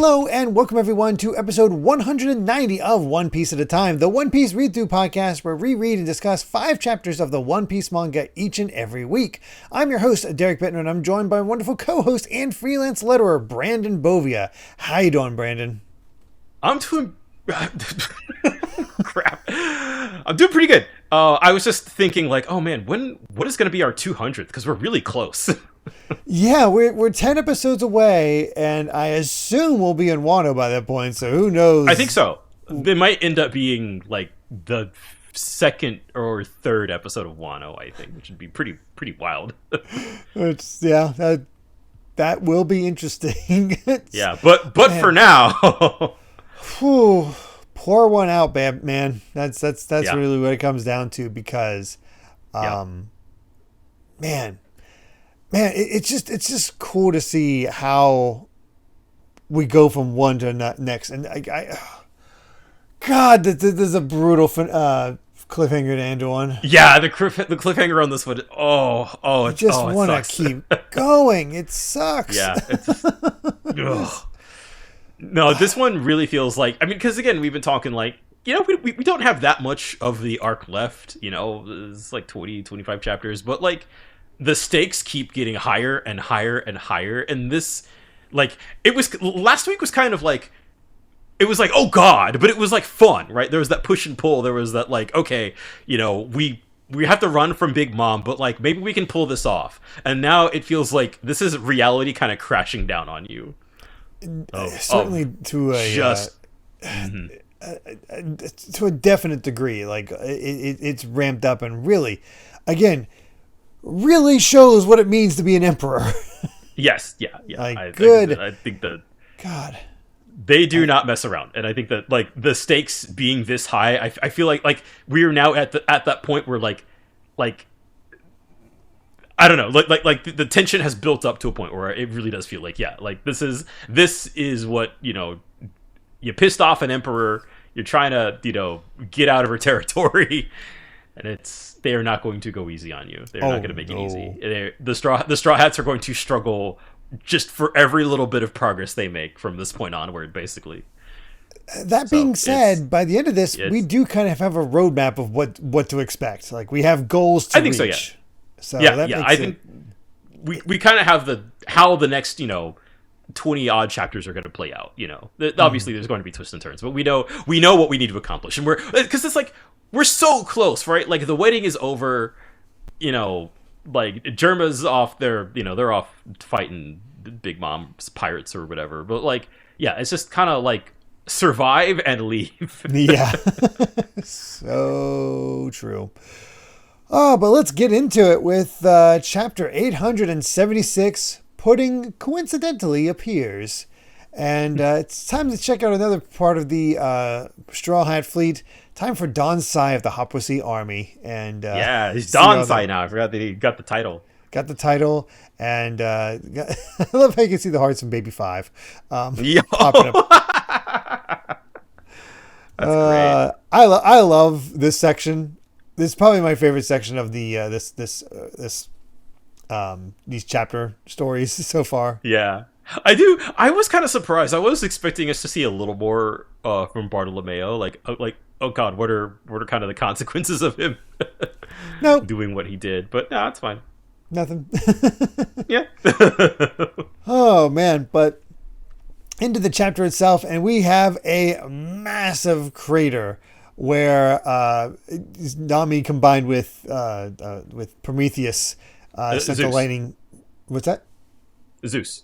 Hello and welcome everyone to episode 190 of One Piece at a Time, the One Piece read-through podcast where we read and discuss 5 chapters of the One Piece manga each and every week. I'm your host, Derrick, and I'm joined by a wonderful co-host and freelance letterer, Brandon Bovia. How you doing, Brandon? I'm doing... crap. I'm doing pretty good. I was just thinking like, oh man, what is going to be our 200th? Because we're really close. Yeah, we're 10 episodes away, and I assume we'll be in Wano by that point, so who knows? I think so. It might end up being like the second or third episode of Wano, I think, which would be pretty wild. That will be interesting. Yeah, but man. For now... Whew, pour one out, man. That's yeah. really what it comes down to, because man, it's just cool to see how we go from one to next. And God, this is a brutal cliffhanger to end on. Yeah, the cliffhanger on this one. I just want to keep going. It sucks. Yeah. No, this one really feels like, I mean, because again, we've been talking like, you know, we don't have that much of the arc left, you know, it's like 20, 25 chapters, but like the stakes keep getting higher and higher and higher. And this, like, last week was kind of like, it was like, oh God, but it was like fun, right? There was that push and pull. There was that like, okay, you know, we have to run from Big Mom, but like maybe we can pull this off. And now it feels like this is reality kind of crashing down on you. Certainly to a definite degree. Like it's ramped up and really shows what it means to be an emperor. Yes, yeah. I think that God, they do not mess around, and I think that like the stakes being this high, I feel like we are now at that point where like I don't know, like the tension has built up to a point where it really does feel like, yeah, like this is what, you know, you pissed off an emperor, you're trying to, you know, get out of her territory, and they are not going to go easy on you. They're not going to make it easy. The Straw Hats are going to struggle just for every little bit of progress they make from this point onward, basically. That being said, by the end of this, we do kind of have a roadmap of what to expect. Like we have goals to reach. I think so, yeah. So I think we kind of have how the next, you know, 20 odd chapters are going to play out. You know, obviously there's going to be twists and turns, but we know what we need to accomplish, and because it's like we're so close, right? Like the wedding is over, you know, like Germa's off there, you know, they're off fighting Big Mom's pirates or whatever. But like, yeah, it's just kind of like survive and leave. Yeah, so true. Oh, but let's get into it with chapter 876, Pudding coincidentally appears. And it's time to check out another part of the Straw Hat fleet. Time for Donsai of the Hapwasi Army. And yeah, he's Donsai now. I forgot that he got the title. And I love how you can see the hearts from Baby 5 popping up. That's great. I love this section. This is probably my favorite section of the these chapter stories so far. Yeah, I do. I was kind of surprised. I was expecting us to see a little more from Bartolomeo. Like, oh God, what are kind of the consequences of him doing what he did? But no, it's fine. Nothing. Yeah. Oh man, but into the chapter itself, and we have a massive crater where Nami combined with Prometheus scintillating. What's that? Zeus.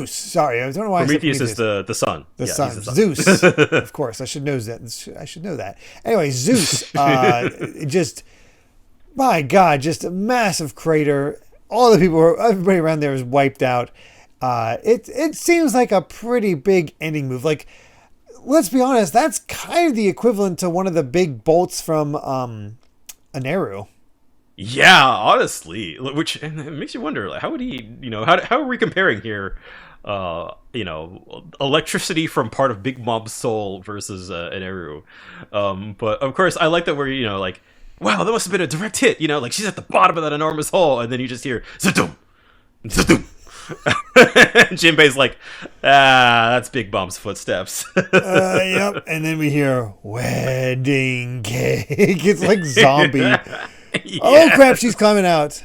Sorry, I don't know why. Prometheus is the sun. The sun. Zeus. Of course, I should know that. Anyway, Zeus. Just, my God, just a massive crater. Everybody around there is wiped out. It seems like a pretty big ending move. Like, let's be honest, that's kind of the equivalent to one of the big bolts from Aneru. Yeah, honestly, which it makes you wonder, like, how would he, you know, how are we comparing here? You know, electricity from part of Big Mom's soul versus Aneru. But of course, I like that we're, you know, like, wow, that must have been a direct hit. You know, like she's at the bottom of that enormous hole, and then you just hear zadum, zadum. Jinbei's like, that's Big Mom's footsteps. Yep. And then we hear wedding cake. It's like zombie. Yeah. Oh crap, she's coming out.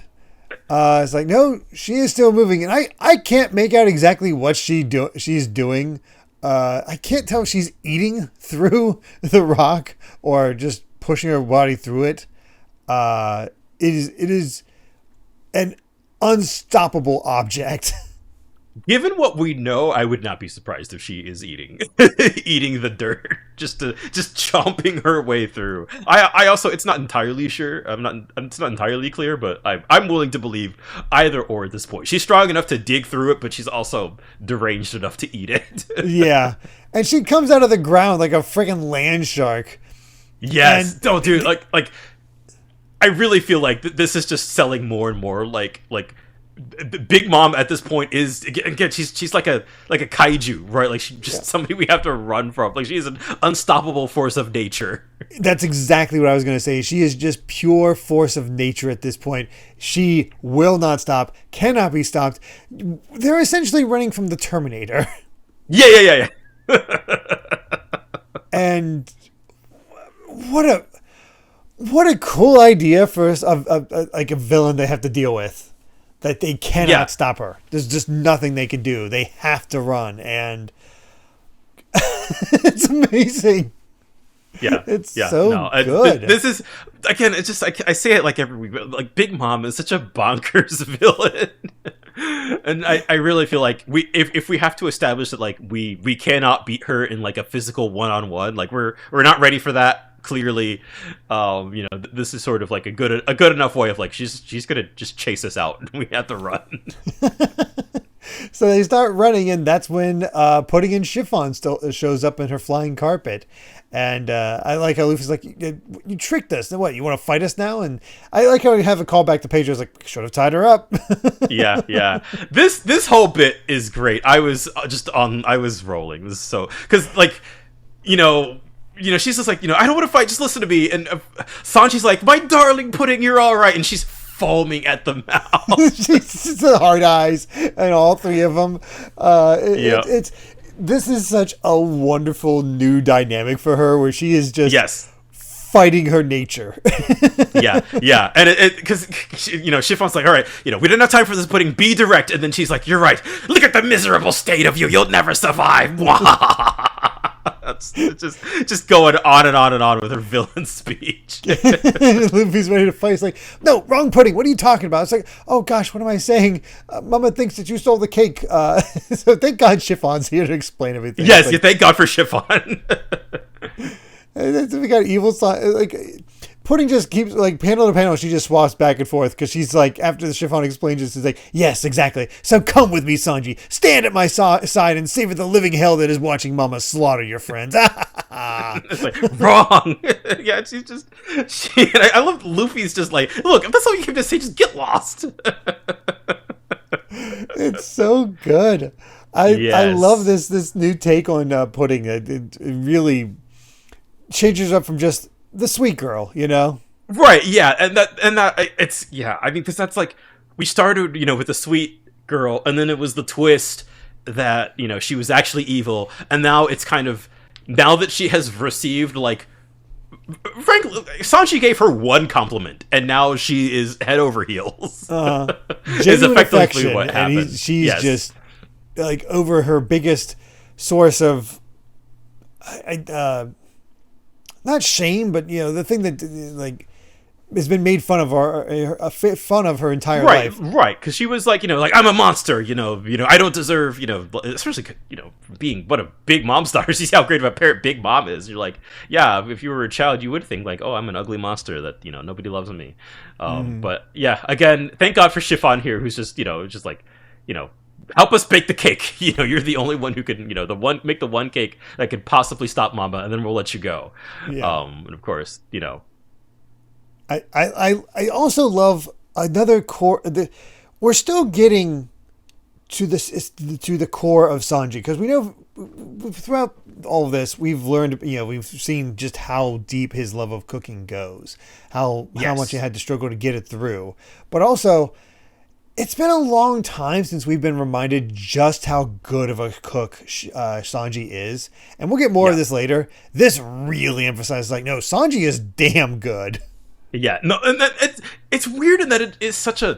It's like, no, she is still moving. And I can't make out exactly what she's doing. I can't tell if she's eating through the rock or just pushing her body through it. It is an unstoppable object. Given what we know, I would not be surprised if she is eating eating the dirt, just chomping her way through. I also, it's not entirely sure. It's not entirely clear, but I'm willing to believe either or at this point. She's strong enough to dig through it, but she's also deranged enough to eat it. Yeah, and she comes out of the ground like a freaking land shark. Yes. Oh, dude, like I really feel like this is just selling more and more. Like Big Mom at this point is, again, she's like a kaiju, right? Like she's just somebody we have to run from. Like she's an unstoppable force of nature. That's exactly what I was going to say. She is just pure force of nature at this point. She will not stop, cannot be stopped. They're essentially running from the Terminator. Yeah. And what a cool idea for like a villain they have to deal with. That they cannot stop her. There's just nothing they can do. They have to run, and it's amazing. Yeah, it's so good. This is, again, it's just I say it like every week, but like Big Mom is such a bonkers villain, and I really feel like if we have to establish that like we cannot beat her in like a physical 1-on-1, like we're not ready for that. Clearly, this is sort of like a good enough way of like she's gonna just chase us out and we have to run. So they start running, and that's when Pudding and Chiffon still shows up in her flying carpet. And I like how Luffy's like, you tricked us. Then what? You want to fight us now? And I like how we have a call back to Pedro's like, should have tied her up. Yeah. This whole bit is great. I was rolling. This is so, because like, she's just like, I don't want to fight, just listen to me. And Sanji's like, my darling Pudding, you're all right. And she's foaming at the mouth. She's the hard eyes, and all three of them. This is such a wonderful new dynamic for her, where she is just fighting her nature. yeah. And because Chiffon's like, all right, we didn't have time for this, Pudding, be direct. And then she's like, you're right. Look at the miserable state of you. You'll never survive. That's just going on and on and on with her villain speech. Luffy's ready to fight. He's like, no, wrong Pudding. What are you talking about? It's like, oh gosh, what am I saying? Mama thinks that you stole the cake. So thank God Chiffon's here to explain everything. Yes, thank God for Chiffon. And then we got evil side. Like Pudding just keeps like panel to panel. She just swaps back and forth because she's like, after the Chiffon explains this, she's like, yes, exactly. So come with me, Sanji. Stand at my side and savor the living hell that is watching Mama slaughter your friends. It's like, wrong. Yeah, I love Luffy's just like, look, if that's all you have to say, just get lost. It's so good. I love this new take on Pudding. It really changes up from just the sweet girl, Right, yeah, and that it's, I mean, because that's like, we started, with the sweet girl, and then it was the twist that, she was actually evil, and now it's kind of, now that she has received, like, frankly, Sanji gave her one compliment, and now she is head over heels. Is effectively what happened. And she's just, like, over her biggest source of, not shame, but the thing that like has been made fun of her entire life. Right, because she was like, I'm a monster, I don't deserve, especially, being what a Big Mom star. See how great of a parent Big Mom is. You're like, yeah, if you were a child, you would think like, oh, I'm an ugly monster that nobody loves me. But yeah, again, thank God for Chiffon here, who's just help us bake the cake. You're the only one who can, make the one cake that could possibly stop Mama, and then we'll let you go. Yeah. And of course, I also love another core. We're still getting to the core of Sanji, because we know throughout all of this we've learned, we've seen just how deep his love of cooking goes, how much he had to struggle to get it through, but also It's been a long time since we've been reminded just how good of a cook Sanji is. And we'll get more of this later. This really emphasizes, like, no, Sanji is damn good. Yeah, no, and it's weird in that it is such an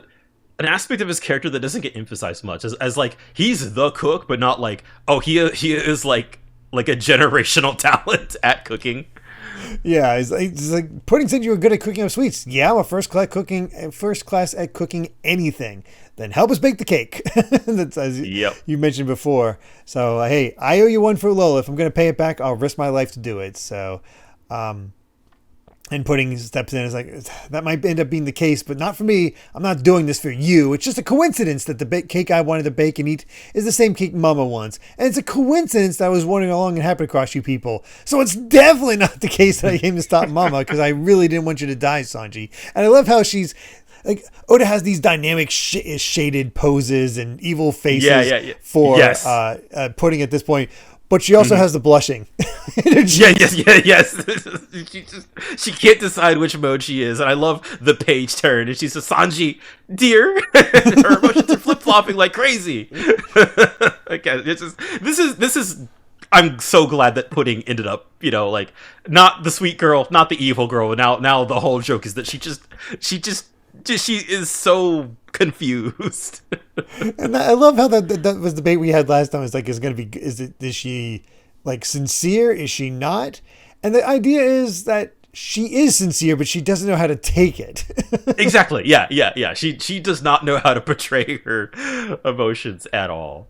aspect of his character that doesn't get emphasized much. As like, he's the cook, but not like, oh, he is like a generational talent at cooking. Yeah, it's like Pudding said you were good at cooking up sweets. Yeah, I'm a first class at cooking anything. Then help us bake the cake. That's as you mentioned before. So hey, I owe you one for Lola. If I'm going to pay it back, I'll risk my life to do it. So, and Pudding steps in and is like, that might end up being the case, but not for me. I'm not doing this for you. It's just a coincidence that the cake I wanted to bake and eat is the same cake Mama wants. And it's a coincidence that I was wandering along and happened across you people. So it's definitely not the case that I came to stop Mama, because I really didn't want you to die, Sanji. And I love how she's like, Oda has these dynamic shaded poses and evil faces for Pudding at this point. But she also has the blushing. Yes. She can't decide which mode she is, and I love the page turn. And she says, "Sanji, dear," and her emotions are flip flopping like crazy. Okay, this is. I'm so glad that Pudding ended up, like, not the sweet girl, not the evil girl. Now the whole joke is that she is so confused. And I love how that was the debate we had last time. It's like, is she like sincere? Is she not? And the idea is that she is sincere, but she doesn't know how to take it. Exactly. Yeah. She does not know how to portray her emotions at all.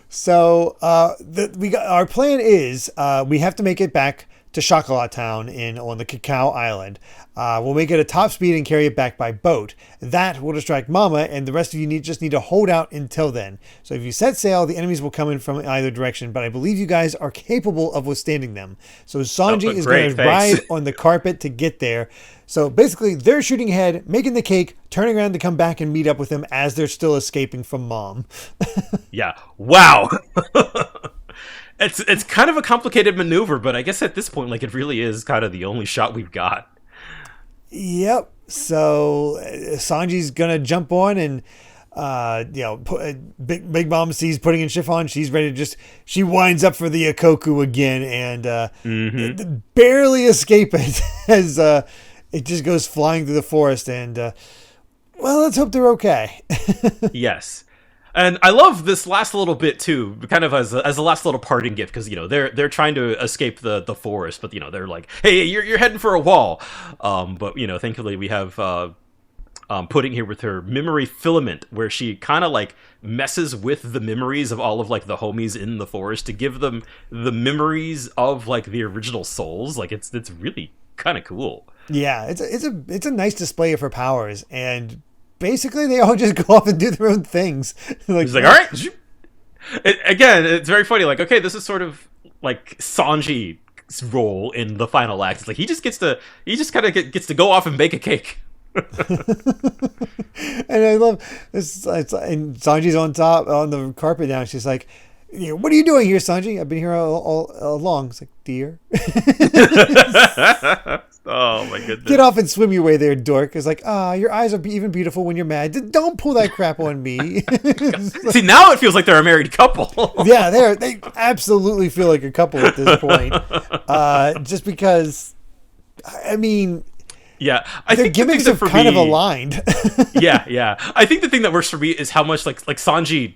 So our plan is we have to make it back to Chocolat Town on the Cacao Island. We'll make it a top speed and carry it back by boat. That will distract Mama, and the rest of you just need to hold out until then. So if you set sail, the enemies will come in from either direction, but I believe you guys are capable of withstanding them. So Sanji is going to ride on the carpet to get there. So basically, they're shooting ahead, making the cake, turning around to come back and meet up with them as they're still escaping from Mom. Yeah. Wow. It's kind of a complicated maneuver, but I guess at this point, like, it really is kind of the only shot we've got. Yep. So Sanji's gonna jump on, and Big Mom sees Pudding and Chiffon. She's ready to she winds up for the Ikoku again, and barely escape it as it just goes flying through the forest. And well, let's hope they're okay. Yes. And I love this last little bit too, kind of as a last little parting gift, because they're trying to escape the forest, but they're like, hey, you're heading for a wall, but thankfully we have Pudding here with her memory filament, where she kind of like messes with the memories of all of like the homies in the forest to give them the memories of like the original souls. Like it's really kind of cool. Yeah, it's a nice display of her powers, and basically they all just go off and do their own things. He's like, all right. Again, it's very funny. Like, okay, this is sort of like Sanji's role in the final act. It's like he just kind of gets to go off and bake a cake. And I love this. And Sanji's on the carpet now. She's like, what are you doing here, Sanji? I've been here all along. It's like, dear. Oh my goodness. Get off and swim your way there, dork. It's like, your eyes are even beautiful when you're mad. Don't pull that crap on me. See, now it feels like they're a married couple. Yeah, they absolutely feel like a couple at this point. Just because, I mean, yeah, their gimmicks are kind of aligned. Yeah. I think the thing that works for me is how much like Sanji,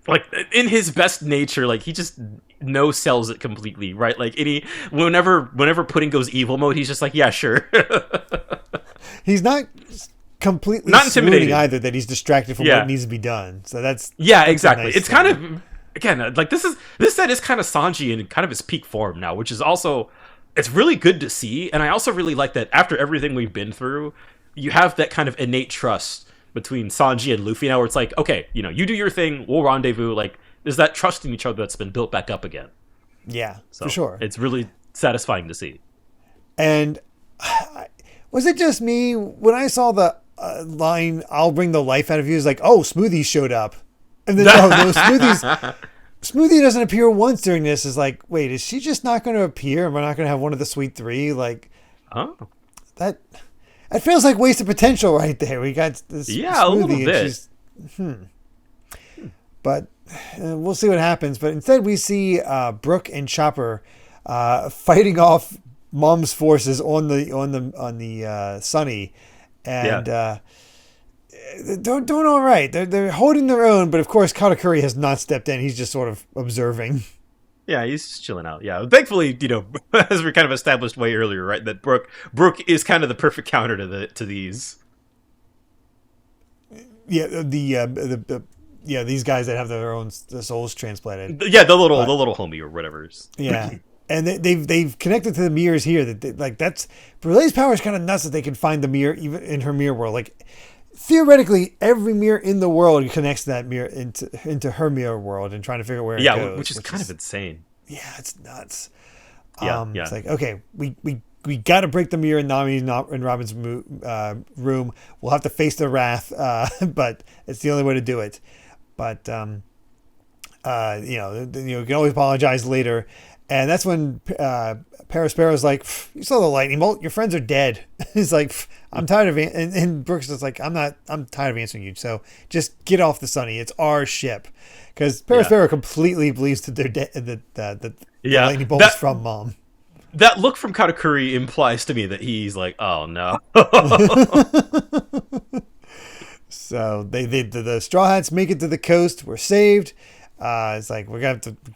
like in his best nature, like he just no-sells it completely, right? Like whenever Pudding goes evil mode, he's just like, yeah, sure. He's not completely not intimidating either, that he's distracted from what needs to be done. So that's exactly. Nice it's thing. Kind of, again, like this set is kind of Sanji in kind of his peak form now, which is also, it's really good to see. And I also really like that after everything we've been through, you have that kind of innate trust between Sanji and Luffy now, where it's like, okay, you do your thing, we'll rendezvous. Like, there's that trust in each other that's been built back up again. Yeah, so for sure. It's really satisfying to see. And was it just me when I saw the line, "I'll bring the life out of you"? Is like, oh, Smoothie showed up, and then no, Smoothie doesn't appear once during this. Is like, wait, is she just not going to appear, and we're not going to have one of the sweet three? Like, oh, that. It feels like wasted potential right there. We got this Yeah, a little smoothie, bit. But we'll see what happens. But instead, we see Brooke and Chopper fighting off Mom's forces on the Sunny, and they're doing all right. They're holding their own. But of course, Katakuri has not stepped in. He's just sort of observing. Yeah, he's just chilling out. Yeah, thankfully, as we kind of established way earlier, right, that Brooke is kind of the perfect counter to these. Yeah, these guys that have their own souls transplanted. Yeah, the little homie or whatever. Yeah, and they've connected to the mirrors here. That's Brulee's power is kind of nuts that they can find the mirror even in her mirror world. Like theoretically, every mirror in the world connects that mirror into her mirror world and trying to figure out where it goes. Which is kind of insane. Yeah, it's nuts. Yeah. It's like, okay, we got to break the mirror in Nami's and Robin's room. We'll have to face the wrath, but it's the only way to do it. But you can always apologize later. And that's when Parasparrow's like, you saw the lightning bolt. Your friends are dead. He's like, I'm tired of it. And Brooks is like, I'm tired of answering you. So just get off the Sunny. It's our ship. Because Parasparrow completely believes that they're the lightning bolt is from Mom. That look from Katakuri implies to me that he's like, oh no. So the Straw Hats make it to the coast. We're saved. It's like we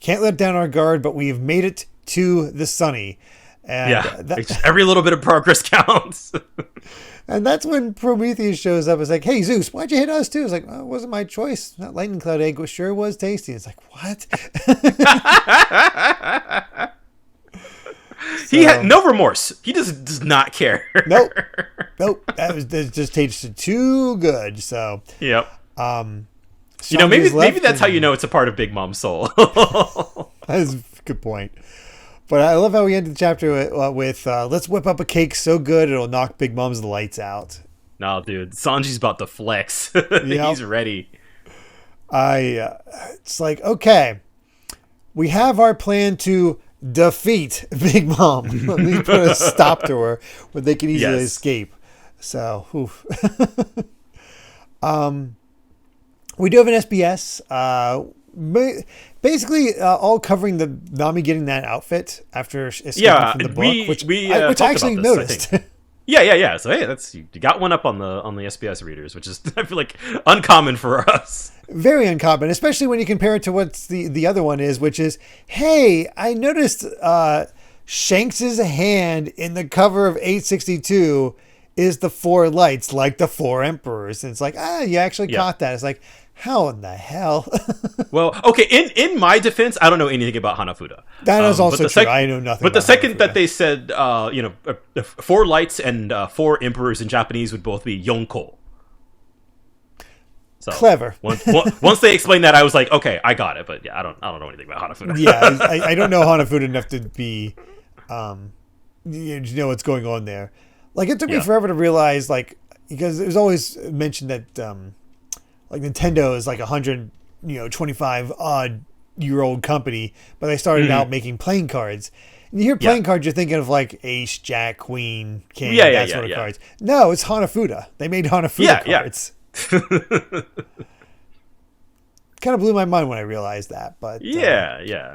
can't let down our guard, but we've made it to the Sunny. And every little bit of progress counts. And that's when Prometheus shows up. It's like, hey, Zeus, why'd you hit us too? It's like, well, it wasn't my choice. That lightning cloud egg sure was tasty. It's like, what? He had no remorse. He does not care. Nope. That just tasted too good. So, yep. Maybe that's how you know it's a part of Big Mom's soul. That's a good point. But I love how we ended the chapter with let's whip up a cake so good it'll knock Big Mom's lights out. No, dude, Sanji's about to flex. Yep. He's ready. It's like, okay, we have our plan to defeat Big Mom. Let me put a stop to her where they can easily escape. So, we do have an SBS. Basically, all covering the Nami getting that outfit after escaping from the book, which I actually noticed. Yeah. So hey, you got one up on the SBS readers, which is I feel like uncommon for us. Very uncommon, especially when you compare it to what the other one is, which is, hey, I noticed Shanks's hand in the cover of 862 is the 4 lights, like the 4 emperors, and it's like, you actually caught that. It's like, how in the hell? Well, okay. In my defense, I don't know anything about Hanafuda. That is also true. I know nothing. But the second that they said, 4 lights and 4 emperors in Japanese would both be Yonko. So clever. Once they explained that, I was like, okay, I got it. But yeah, I don't know anything about Hanafuda. Yeah, I don't know Hanafuda enough to be, what's going on there. Like it took me forever to realize, like, because it was always mentioned that. Like Nintendo is like 125 odd year old company, but they started out making playing cards. And you hear playing cards, you're thinking of like Ace, Jack, Queen, King, that sort of cards. No, it's Hanafuda. They made Hanafuda cards. Kind of blew my mind when I realized that, but yeah.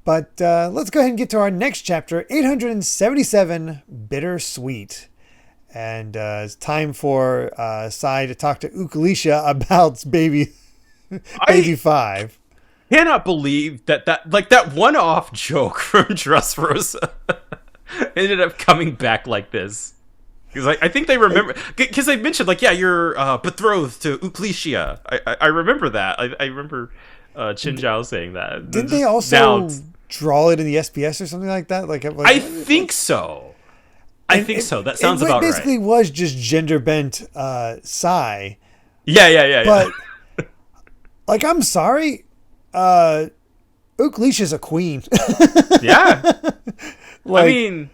But let's go ahead and get to our next chapter, 877, Bittersweet. And it's time for Sai to talk to Ukalisha about baby 5. Cannot believe that one-off joke from Dressrosa ended up coming back like this. Because I think they remember, because they mentioned you're betrothed to Ukalisha. I remember that. I remember Chin Zhao saying that. Didn't they also draw it in the SBS or something like that? I think so. I think so. That sounds about right. It basically was just gender bent Sai. Yeah. But I'm sorry, Ukalisha's a queen. Yeah. I mean,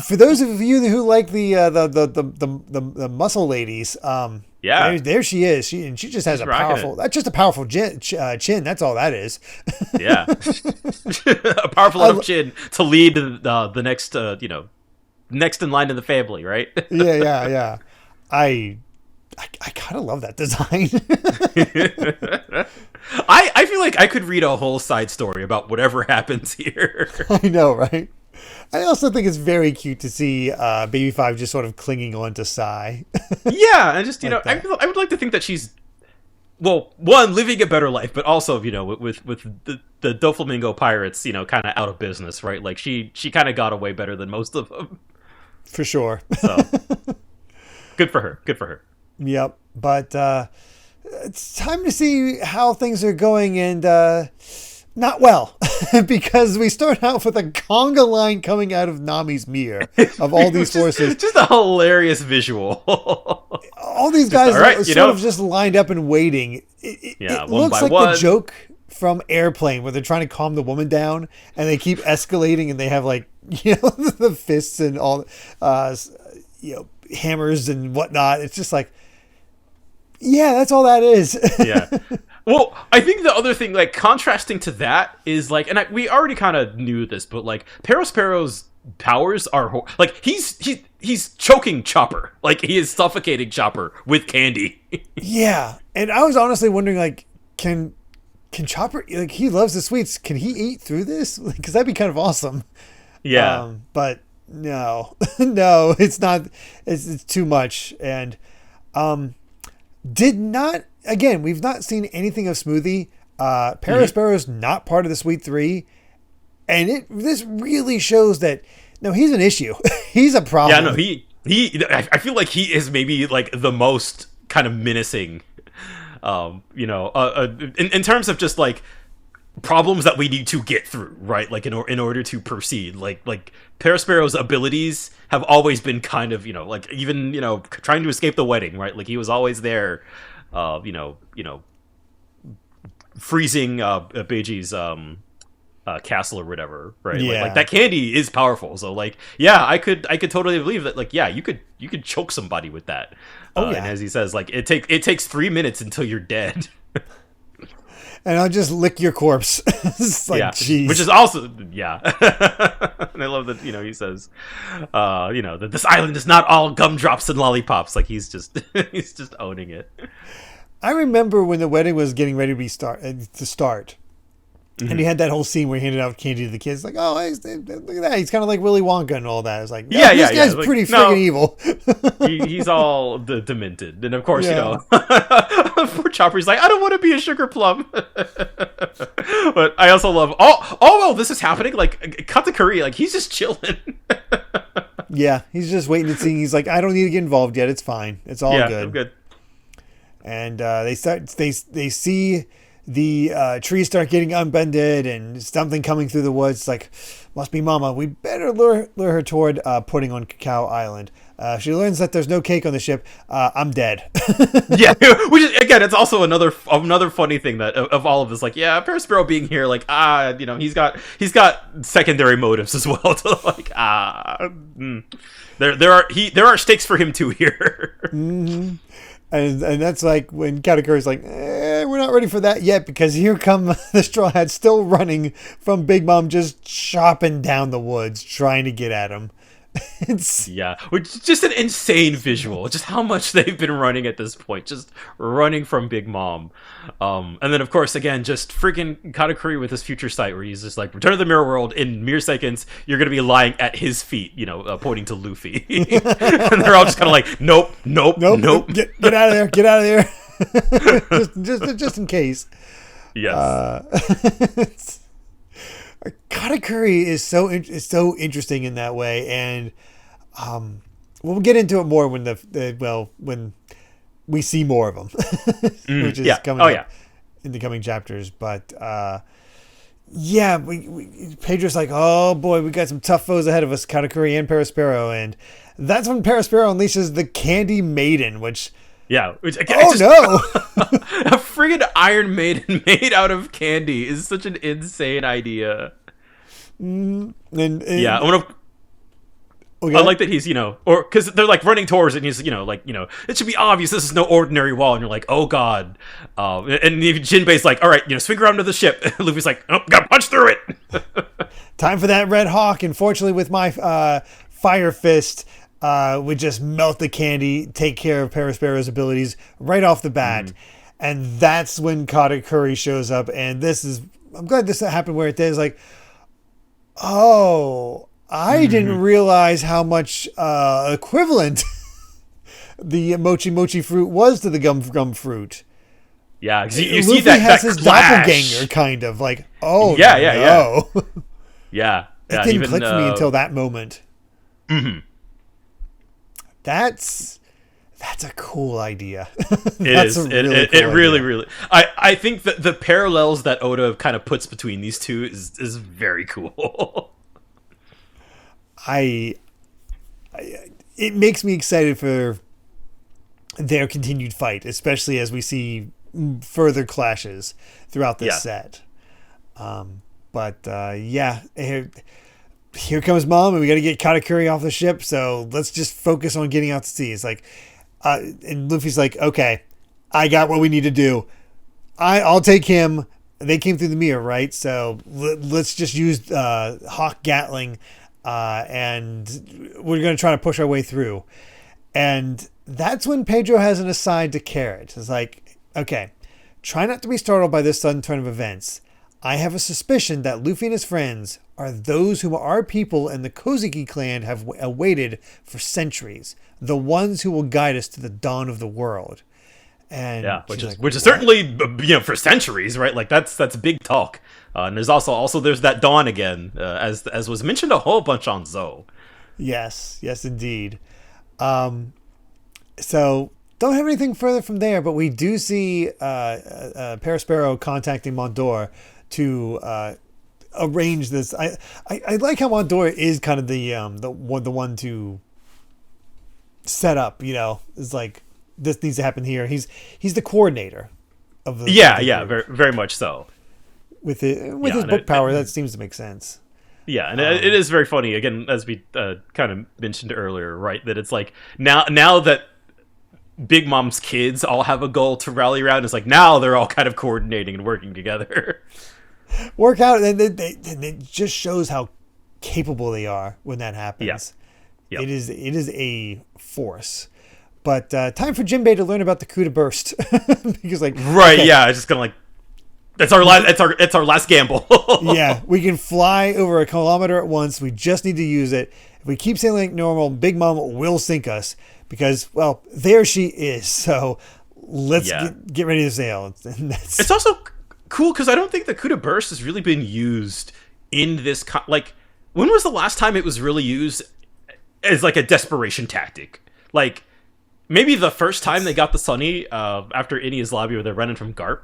for those of you who like the muscle ladies, there she is. She just has a powerful chin. That's all that is. Yeah, a powerful enough chin to lead the next next in line in the family, right? Yeah. I kind of love that design. I feel like I could read a whole side story about whatever happens here. I know, right? I also think it's very cute to see Baby Five just sort of clinging on to Sai. Yeah, and just, Like that. I would like to think that she's, well, one, living a better life, but also, with the Doflamingo pirates, kind of out of business, right? Like, she kind of got away better than most of them. For sure. So, good for her. Good for her. Yep. But it's time to see how things are going, and not well. Because we start out with a conga line coming out of Nami's mirror of all these forces. Just a hilarious visual. All these guys all right, are sort of just lined up and waiting. It one looks by like one. the joke from Airplane where they're trying to calm the woman down and they keep escalating and they have like, the fists and all, hammers and whatnot. It's just like, yeah, that's all that is. Yeah. Well, I think the other thing, like, contrasting to that is, like, and we already kind of knew this, but, like, Perospero's powers are, like, he's choking Chopper. Like, he is suffocating Chopper with candy. Yeah. And I was honestly wondering, like, can Chopper, like, he loves the sweets. Can he eat through this? Because that'd be kind of awesome. Yeah. But no, no, it's not, it's too much. And, again, we've not seen anything of Smoothie. Perospero's not part of the Sweet Three, and this really shows that he's an issue. He's a problem. Yeah, no, I feel like he is maybe like the most kind of menacing, in terms of just like problems that we need to get through, right? Like in order to proceed, like Perospero's abilities have always been kind of, like even, trying to escape the wedding, right? Like he was always there, freezing Beiji's castle or whatever, right? Yeah. Like that candy is powerful. So like, yeah, I could totally believe that. Like, yeah, you could choke somebody with that. And as he says, like it takes 3 minutes until you're dead. And I'll just lick your corpse. It's like, geez. Which is also, yeah. And I love that, he says, that this island is not all gumdrops and lollipops. Like he's just owning it. I remember when the wedding was getting ready to start. Mm-hmm. And he had that whole scene where he handed out candy to the kids. Like, oh, look at that. He's kind of like Willy Wonka and all that. It's like, this guy's like, pretty freaking evil. He's all demented. And of course, poor Chopper's like, I don't want to be a sugar plum. But I also love, well, this is happening. Like, Katakuri, like, he's just chilling. Yeah, he's just waiting to see. He's like, I don't need to get involved yet. It's fine. It's all good. I'm good. And they see the trees start getting unbended and something coming through the woods. It's like, must be Mama. We better lure her toward pudding on Cacao Island. She learns that there's no cake on the ship. I'm dead. Yeah, which is, again, it's also another funny thing that of all of this. Like, yeah, Perospero being here, like, he's got secondary motives as well to like, there are stakes for him too here. Mm-hmm. And that's like when Katakuri's like, we're not ready for that yet, because here come the Straw Hats still running from Big Mom, just chopping down the woods, trying to get at him. Which is just an insane visual. Just how much they've been running at this point, just running from Big Mom. And then, of course, again, just freaking Katakuri with his future sight, where he's just like, return to the mirror world. In mere seconds, you're going to be lying at his feet, pointing to Luffy. And they're all just kind of like, nope. Get out of there. just in case. Yes. Katakuri is so interesting in that way, and we'll get into it more when when we see more of them, which is coming up in the coming chapters. But Pedro's like, oh boy, we got some tough foes ahead of us, Katakuri and Perospero, and that's when Perospero unleashes the Candy Maiden, which. Yeah. No! A friggin' Iron Maiden made out of candy is such an insane idea. I like that he's, or because they're like running towards it and he's, it should be obvious this is no ordinary wall. And you're like, oh God. And Jinbei's like, all right, swing around to the ship. And Luffy's like, oh, gotta punch through it. Time for that Red Hawk. Unfortunately, with my Fire Fist would just melt the candy, take care of Parasparrow's abilities right off the bat. And that's when Katakuri shows up. And I'm glad this happened where it is. Like, oh, I didn't realize how much equivalent the Mochi Mochi fruit was to the Gum fruit. Yeah, because you Luffy see that has his clash. doppelganger, kind of like, oh yeah. yeah. It didn't even, click for me until that moment. That's a cool idea. It really. I think that the parallels that Oda kind of puts between these two is very cool. It makes me excited for their continued fight, especially as we see further clashes throughout this set. Here comes Mom, and we got to get Katakuri off the ship, so let's just focus on getting out to sea. It's like, and Luffy's like, okay, I got what we need to do. I'll take him. They came through the mirror, right? So let's just use Hawk Gatling, and we're going to try to push our way through. And that's when Pedro has an aside to Carrot. It's like, okay, try not to be startled by this sudden turn of events. I have a suspicion that Luffy and his friends are those whom our people and the Kozuki clan have awaited for centuries. The ones who will guide us to the dawn of the world. And which is certainly, for centuries, right? Like that's big talk. And there's also there's that dawn again, as was mentioned a whole bunch on Zou. Yes, indeed. So don't have anything further from there, but we do see Parasparrow contacting Mondor to arrange this. I like how Mondor is kind of the one to set up. It's like this needs to happen here. He's the coordinator of the very, very much so. With his book power, that seems to make sense. Yeah, and it is very funny, again, as we kind of mentioned earlier, right? That it's like, now that Big Mom's kids all have a goal to rally around, it's like, now they're all kind of coordinating and working together. Work out, and it just shows how capable they are when that happens. Yeah. Yep. It is a force. But time for Jinbei to learn about the coup de burst. Because it's just kind of like, it's our last gamble. Yeah, we can fly over 1 kilometer at once. We just need to use it. If we keep sailing like normal, Big Mom will sink us because, well, there she is. So let's get ready to sail. And it's also cool because I don't think the coup de burst has really been used in this. When was the last time it was really used as like a desperation tactic? Like maybe the first time they got the Sunny after Enies Lobby where they're running from Garp.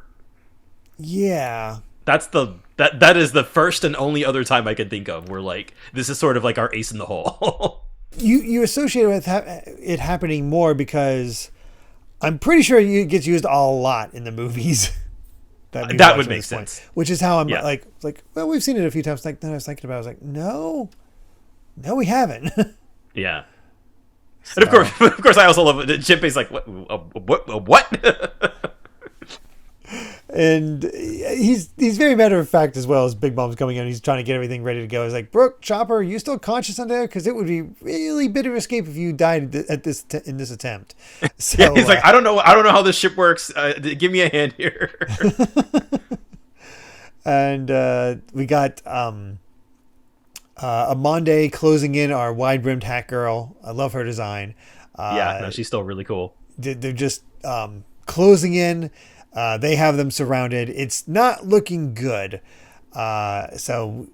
Yeah, that is the first and only other time I can think of where like this is sort of like our ace in the hole. you associate it with it happening more because I'm pretty sure it gets used a lot in the movies. That would make sense. Which is how I'm like, well, we've seen it a few times. Like then I was thinking about, I was like, no, we haven't. Yeah. So. And of course, I also love it. Jinbei's like, what? And he's very matter of fact as well as Big Mom's coming in. He's trying to get everything ready to go. He's like, Brooke, Chopper, are you still conscious on there? Because it would be really bitter escape if you died in this attempt. So, yeah, he's like, I don't know how this ship works. Give me a hand here. And we got Amande closing in our wide brimmed hat girl. I love her design. She's still really cool. They're just closing in. They have them surrounded. It's not looking good. So,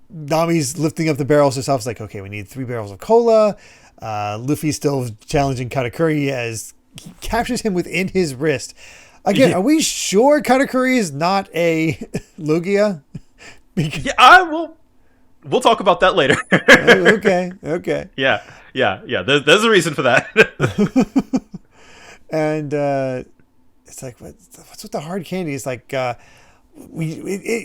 Nami's lifting up the barrels herself. It's like, okay, we need 3 barrels of cola. Luffy's still challenging Katakuri as he captures him within his wrist. Again, are we sure Katakuri is not a Logia? We'll talk about that later. Okay. Yeah. There's a reason for that. And it's like, what's with the hard candy? It's like, it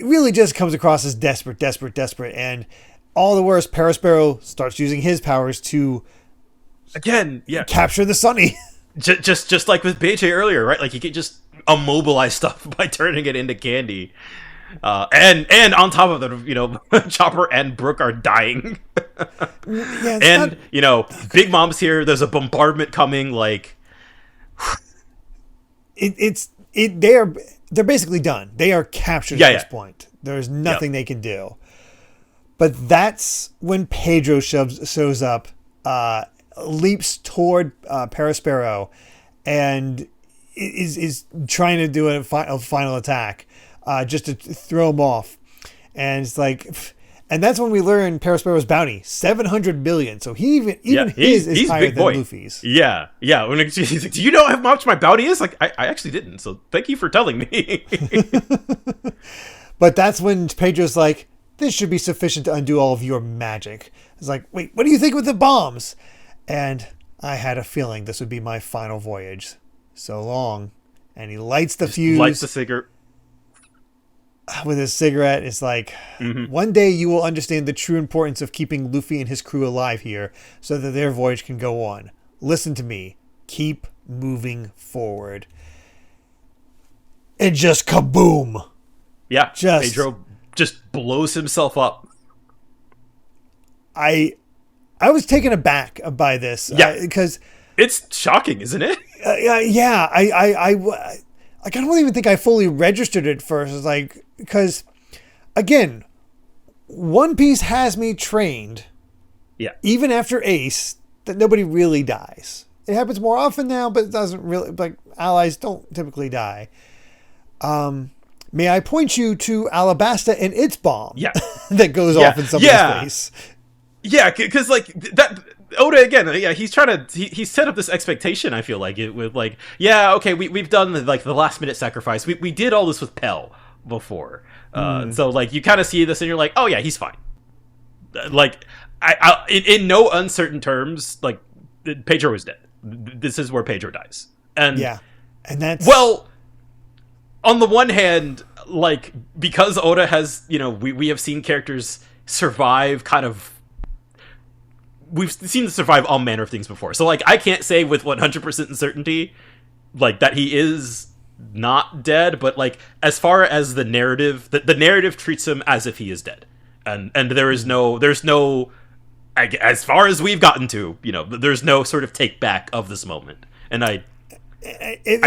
really just comes across as desperate. And all the worse, Parasparrow starts using his powers to capture the Sunny. Just like with BJ earlier, right? Like you can just immobilize stuff by turning it into candy. And on top of that, Chopper and Brooke are dying. Yeah, And Big Mom's here. There's a bombardment coming. Like they're basically done. They are captured at this point. There's nothing they can do. But that's when Pedro shows up, leaps toward Perospero, and is trying to do a final attack, just to throw him off. And it's like, and that's when we learn Perospero's bounty, 700 million. So his is higher than Luffy's. Yeah. When he's like, do you know how much my bounty is? Like, I actually didn't. So thank you for telling me. But that's when Pedro's like, this should be sufficient to undo all of your magic. It's like, wait, what do you think with the bombs? And I had a feeling this would be my final voyage. So long. And he lights the fuse. Lights the cigarette. With his cigarette. It's like, one day you will understand the true importance of keeping Luffy and his crew alive here so that their voyage can go on. Listen to me. Keep moving forward. And just kaboom. Yeah, Pedro just blows himself up. I was taken aback by this. Because it's shocking, isn't it? Yeah. I don't even think I fully registered it first. It's like, because again, One Piece has me trained. Yeah. Even after Ace, that nobody really dies. It happens more often now, but it doesn't really, like, allies don't typically die. May I point you to Alabasta and its bomb? Yeah. That goes off in somebody's face. Yeah, because like that Oda again, he's trying to he set up this expectation. I feel like it with like, okay, we've done like the last minute sacrifice. We did all this with Pell before, so like you kind of see this and you're like, oh yeah, he's fine. Like I in no uncertain terms, like Pedro is dead. This is where Pedro dies, and that's on the one hand, like, because Oda has, we have seen characters survive we've seen them survive all manner of things before. So, like, I can't say with 100% certainty, like, that he is not dead, but, like, as far as the narrative, the narrative treats him as if he is dead. And there's no, as far as we've gotten to, there's no sort of take back of this moment. And I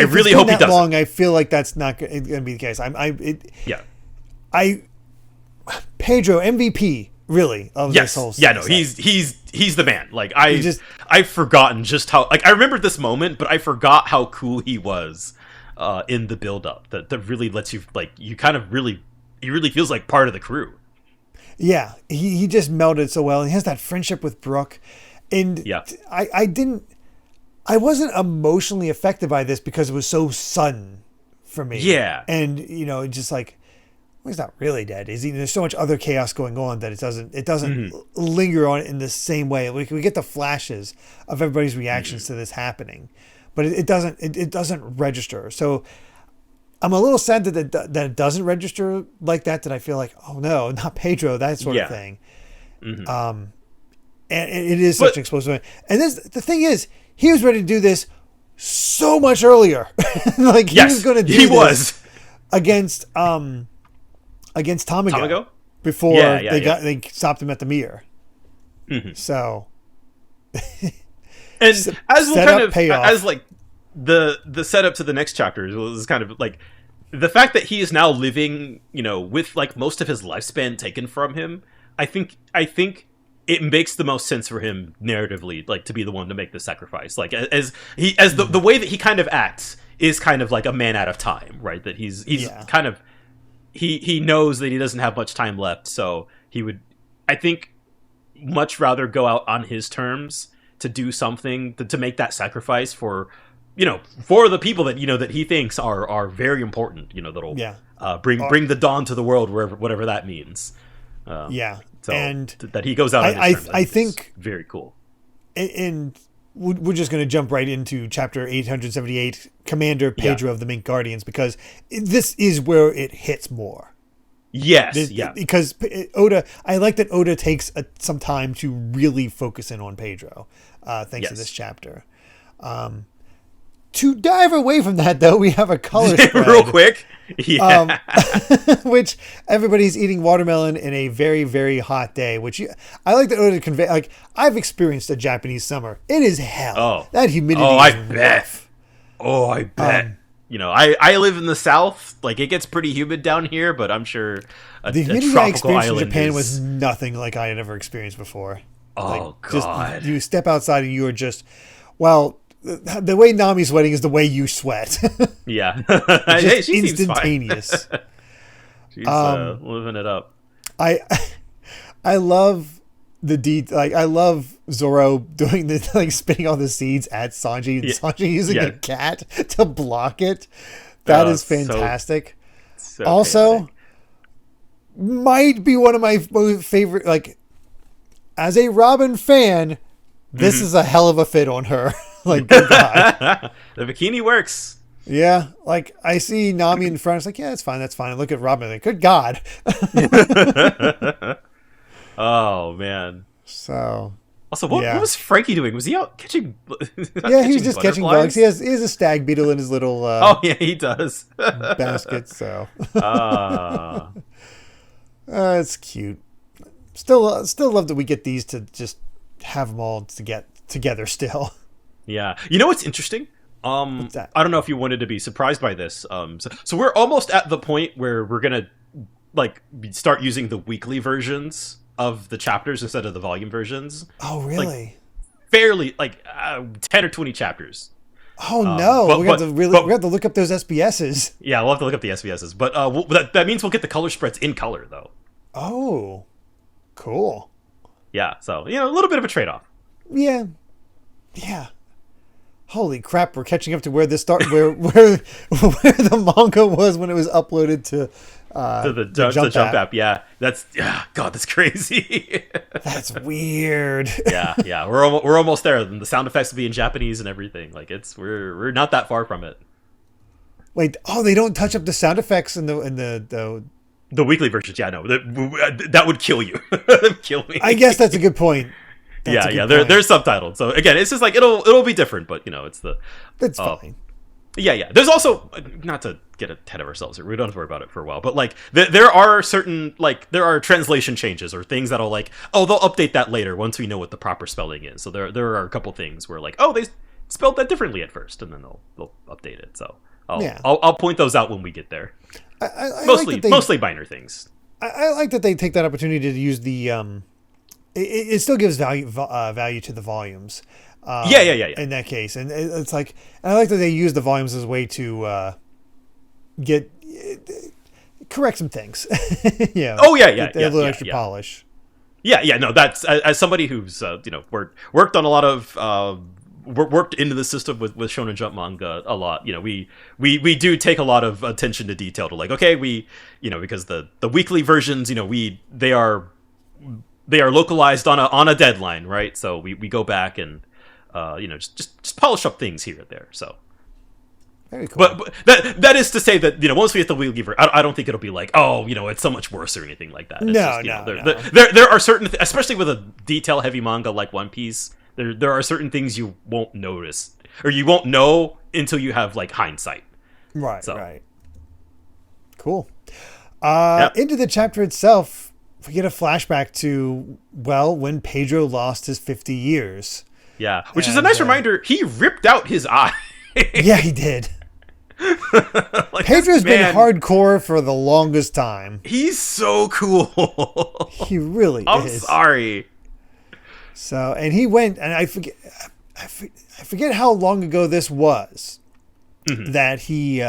really hope he doesn't. Long, I feel like that's not going to be the case. Pedro MVP really of this whole. Yeah, no, he's the man. Like I've forgotten just how. Like I remembered this moment, but I forgot how cool he was in the build up. That really lets you you kind of really. He really feels like part of the crew. Yeah, he just melded so well. He has that friendship with Brooke, and I wasn't emotionally affected by this because it was so sudden for me. Yeah. And, just like, well, he's not really dead, is he? There's so much other chaos going on that it doesn't linger on it in the same way. We get the flashes of everybody's reactions to this happening, but it doesn't register. So I'm a little sad that it doesn't register like that I feel like, oh no, not Pedro, that sort of thing. Mm-hmm. And it is such an explosive. And the thing is, he was ready to do this so much earlier. Like he was going to do this against Tamago before they stopped him at the mirror. Mm-hmm. So, and as we'll kind of as like the setup to the next chapter is kind of like the fact that he is now living, with like most of his lifespan taken from him. I think it makes the most sense for him narratively, like to be the one to make the sacrifice. Like as the way that he kind of acts is kind of like a man out of time, right? That he's kind of he knows that he doesn't have much time left, so he would, I think, much rather go out on his terms to do something to make that sacrifice for the people that that he thinks are very important. That'll bring the dawn to the world, whatever that means. So and that he goes out on his terms, I think very cool. And we're just going to jump right into chapter 878, Commander Pedro of the Mink Guardians, because this is where it hits more. Yes, because Oda, I like that Oda takes some time to really focus in on Pedro, thanks to this chapter. To dive away from that, though, we have a color spread. Real quick. Yeah. Which everybody's eating watermelon in a very, very hot day, I like to convey. Like, I've experienced a Japanese summer. It is hell. Oh. That humidity Oh, I is bet. rough. Oh, I bet. I live in the South. Like, it gets pretty humid down here, but I'm sure The humidity I experienced in Japan was nothing like I had ever experienced before. Oh, like, God. Just, you step outside and you are just, well, the way Nami's sweating is the way you sweat. Yeah. Just she instantaneous. Seems fine. She's living it up. I love I love Zoro doing spitting all the seeds at Sanji, and Sanji using a cat to block it. That is fantastic. So also, chaotic. Might be one of my favorite. Like, as a Robin fan, this is a hell of a fit on her. Like, good God. The bikini works. Yeah, like, I see Nami in front. It's like, yeah, that's fine. And look at Robin. Like, good God. Oh, man. So. Also, what was Frankie doing? Was he out catching? Yeah, he was just catching bugs. He has a stag beetle in his little. Oh yeah, he does. basket. So. It's cute. Still love that we get these to just have them all to get together still. Yeah, you know what's interesting? What's that? I don't know if you wanted to be surprised by this. So we're almost at the point where we're gonna start using the weekly versions of the chapters instead of the volume versions. Oh, really? Fairly 10 or 20 chapters. Oh no, we have to look up those SBSs. Yeah, we'll have to look up the SBSs, but that means we'll get the color spreads in color though. Oh, cool. Yeah, so a little bit of a trade-off. Yeah. Holy crap, we're catching up to where this where the manga was when it was uploaded to the Jump app. Yeah, that's crazy. That's weird. yeah, we're almost there. The sound effects will be in Japanese and everything. Like, we're not that far from it. Wait, they don't touch up the sound effects in the weekly versions. Yeah, no, that would kill you. That would kill me. I guess that's a good point. They're subtitled. So again, it's just like it'll be different, but it's fine. Yeah. There's also, not to get ahead of ourselves here, we don't have to worry about it for a while, but like there are certain there are translation changes or things that'll they'll update that later once we know what the proper spelling is. So there are a couple things where they spelled that differently at first, and then they'll update it. So I'll point those out when we get there. I mostly minor things. I like that they take that opportunity to use the it still gives value to the volumes. Yeah. In that case, and it's like, I like that they use the volumes as a way to correct some things. Yeah. Oh yeah. A little extra polish. Yeah. No, that's as somebody who's worked on a lot of worked into the system with Shonen Jump manga a lot. We do take a lot of attention to detail to because the weekly versions they are localized on a deadline, right? So we go back and just polish up things here and there. So very cool. But that is to say that once we get the weekly version, I don't think it'll be it's so much worse or anything like that. It's no. There are certain, especially with a detail heavy manga like One Piece, there are certain things you won't notice or you won't know until you have hindsight. Right. So. Right. Cool. Into the chapter itself. We get a flashback to, when Pedro lost his 50 years. Yeah, which is a nice reminder. He ripped out his eye. Yeah, he did. Pedro's been hardcore for the longest time. He's so cool. He really is. I'm sorry. So, and he went, and I forget how long ago this was that he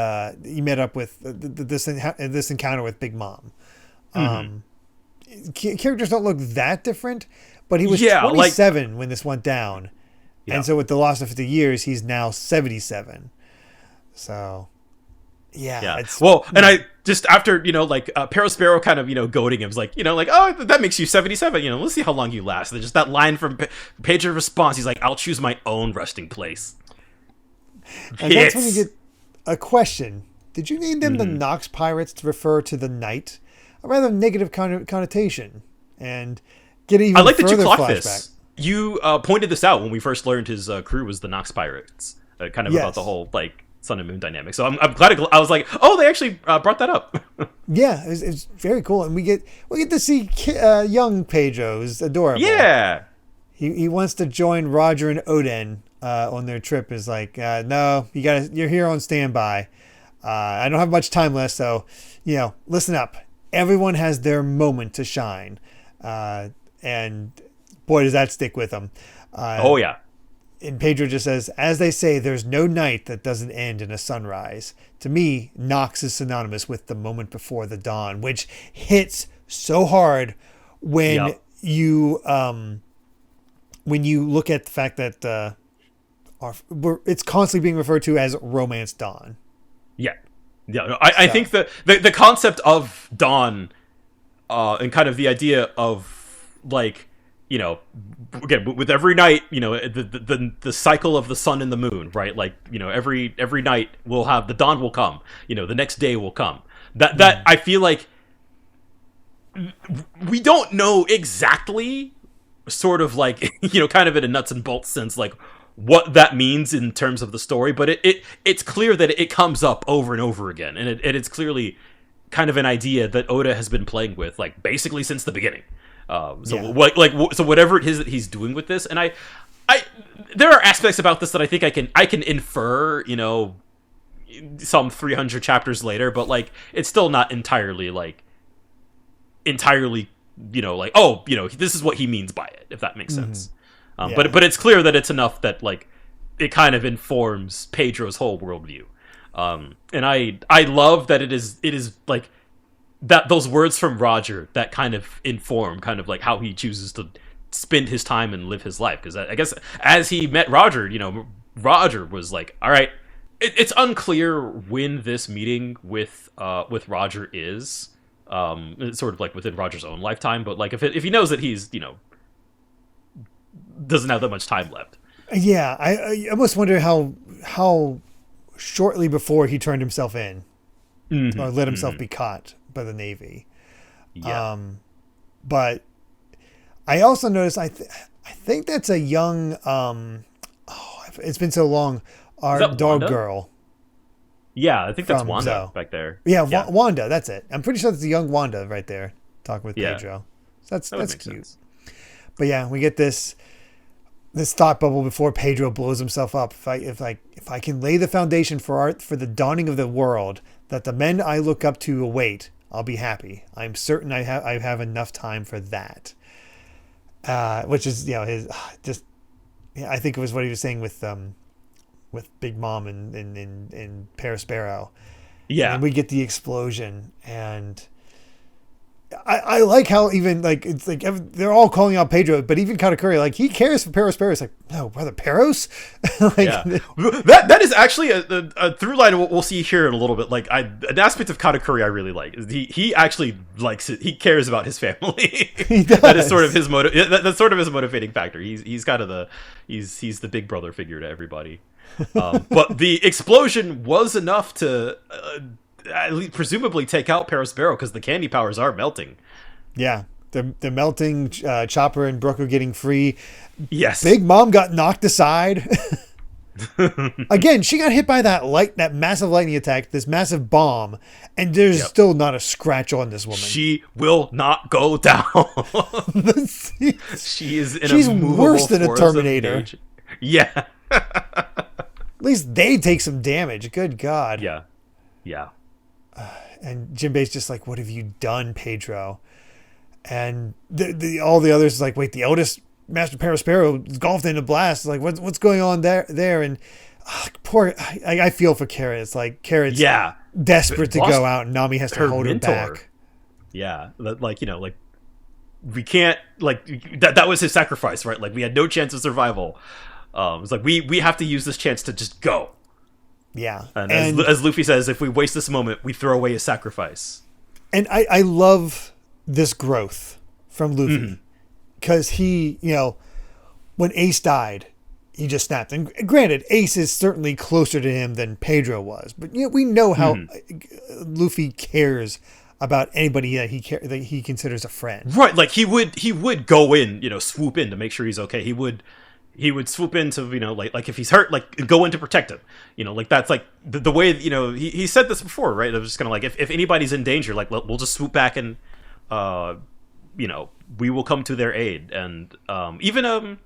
met up with this encounter with Big Mom. Characters don't look that different, but he was 27 when this went down. Yeah. And so with the loss of 50 years, he's now 77. So, yeah. And I just after, Perospero kind of, goading him, was oh, that makes you 77. Let's see how long you last. And just that line from Pedro's response, he's like, I'll choose my own resting place. And that's when you get a question. Did you name them the Nox Pirates to refer to the night? A rather negative connotation, and get even further flashback. I like that you clocked this. You pointed this out when we first learned his crew was the Nox Pirates. About the whole Sun and Moon dynamic. So I'm glad I was like, oh, they actually brought that up. Yeah, it's very cool, and we get to see young Pedro, who's adorable. Yeah, he wants to join Roger and Oden on their trip. Is like, no, you're here on standby. I don't have much time left, so listen up. Everyone has their moment to shine, and boy, does that stick with them. Oh yeah. And Pedro just says, as they say, there's no night that doesn't end in a sunrise. To me, Nox is synonymous with the moment before the dawn, which hits so hard when you look at the fact that it's constantly being referred to as Romance Dawn. Yeah. Yeah. No, I think the concept of dawn and kind of the idea of like, again, with every night, the cycle of the sun and the moon, right? Like, every night we'll have the dawn will come, the next day will come. That I feel like we don't know exactly, sort of like, kind of in a nuts and bolts sense, like what that means in terms of the story. But it's clear that it comes up over and over again, and it's clearly kind of an idea that Oda has been playing with, like basically since the beginning. So whatever it is that he's doing with this, and I there are aspects about this that I think I can infer, some 300 chapters later, but like it's still not entirely, like oh, this is what he means by it, if that makes sense. But it's clear that it's enough that like it kind of informs Pedro's whole worldview, and I love that it is like that those words from Roger that kind of inform kind of like how he chooses to spend his time and live his life. Because I guess as he met Roger, Roger was like, all right, it's unclear when this meeting with Roger is, it's sort of like within Roger's own lifetime. But like if he knows that he's, doesn't have that much time left. Yeah. I almost wonder how shortly before he turned himself in or let himself be caught by the Navy. Yeah. But I also noticed, I think that's a young, it's been so long, our dog Wanda? Girl. Yeah, I think that's Wanda Zoe. back there. Yeah, Wanda, that's it. I'm pretty sure that's a young Wanda right there talking with Pedro. So that's cute. Sense. But yeah, we get this thought bubble before Pedro blows himself up. If I can lay the foundation for the dawning of the world that the men I look up to await, I'll be happy. I'm certain I have enough time for that. Which is his just. I think it was what he was saying with Big Mom and Perospero. Yeah, and we get the explosion, and I like how even like it's like they're all calling out Pedro, but even Katakuri, like he cares for Perospero. It's like, no, brother, Peros. That is actually a through line we'll see here in a little bit. Like an aspect of Katakuri I really like. He actually likes it. He cares about his family. He does. That is sort of his that's sort of his motivating factor. He's kind of he's the big brother figure to everybody. But the explosion was enough to at least presumably take out Perospero, because the candy powers are melting. Yeah, they're melting. Chopper and Brooke are getting free. Yes. Big Mom got knocked aside. Again, she got hit by that massive lightning attack, this massive bomb, and there's still not a scratch on this woman. She will not go down. She is she's worse than a Terminator. Yeah. At least they take some damage. Good God. Yeah. Yeah. And Jinbei's just like, what have you done, Pedro? And all the others is like, wait, the eldest Master Perospero is golfed in a blast. It's like, what's going on there? And poor, I feel for Kara. It's like Kara's desperate to go out, and Nami has to hold her back. Yeah, like we can't, like that was his sacrifice, right? Like we had no chance of survival. It's like we have to use this chance to just go. Yeah. And as Luffy says, if we waste this moment, we throw away his sacrifice. And I love this growth from Luffy, because he, when Ace died, he just snapped. And granted, Ace is certainly closer to him than Pedro was, but we know how Luffy cares about anybody that he considers a friend. Right, like he would go in, swoop in to make sure he's okay. He would he would swoop in to, like if he's hurt, like go in to protect him. Like that's like the way, he said this before, right? It was just kind of like, if anybody's in danger, like we'll just swoop back and, we will come to their aid. And even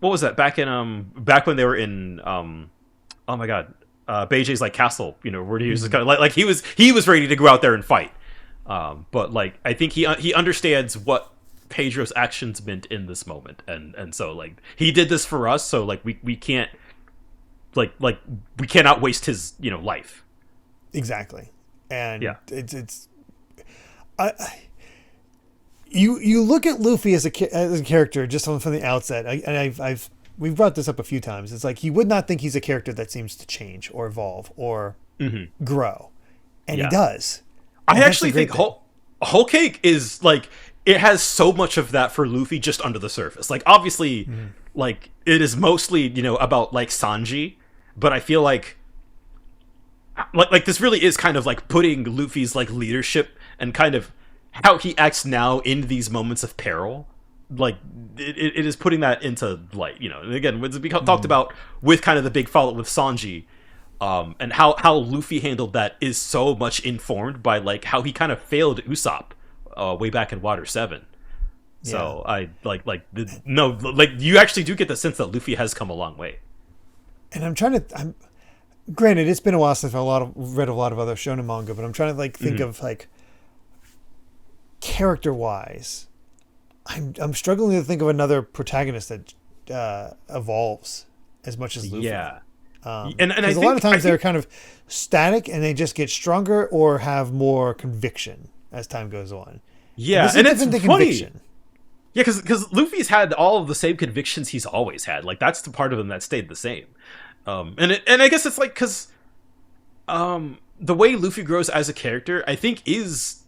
what was that back when they were in oh my god, Beijing's like castle, where he was just kind of like he was ready to go out there and fight. But like I think he understands what Pedro's actions meant in this moment, and so like he did this for us, so like we can't like we cannot waste his life. Exactly. And yeah, it's you look at Luffy as a character just from the outset, and we've brought this up a few times. It's like you would not think he's a character that seems to change or evolve or grow, and he does. I actually think Whole Cake is like, it has so much of that for Luffy just under the surface. Like obviously, like it is mostly about like Sanji, but I feel like this really is kind of like putting Luffy's like leadership and kind of how he acts now in these moments of peril. Like it is putting that into light, and again, it's talked about with kind of the big fallout with Sanji, and how Luffy handled that is so much informed by like how he kind of failed Usopp way back in Water 7. So I you actually do get the sense that Luffy has come a long way. And I'm granted, it's been a while since I've read a lot of other shonen manga, but I'm trying to like think of like character wise. I'm struggling to think of another protagonist that evolves as much as Luffy. Yeah. And I think a lot of times they're kind of static and they just get stronger or have more conviction as time goes on. Yeah, and it's funny. Conviction. Yeah, because Luffy's had all of the same convictions he's always had. Like that's the part of him that stayed the same. And I guess it's like because the way Luffy grows as a character, I think is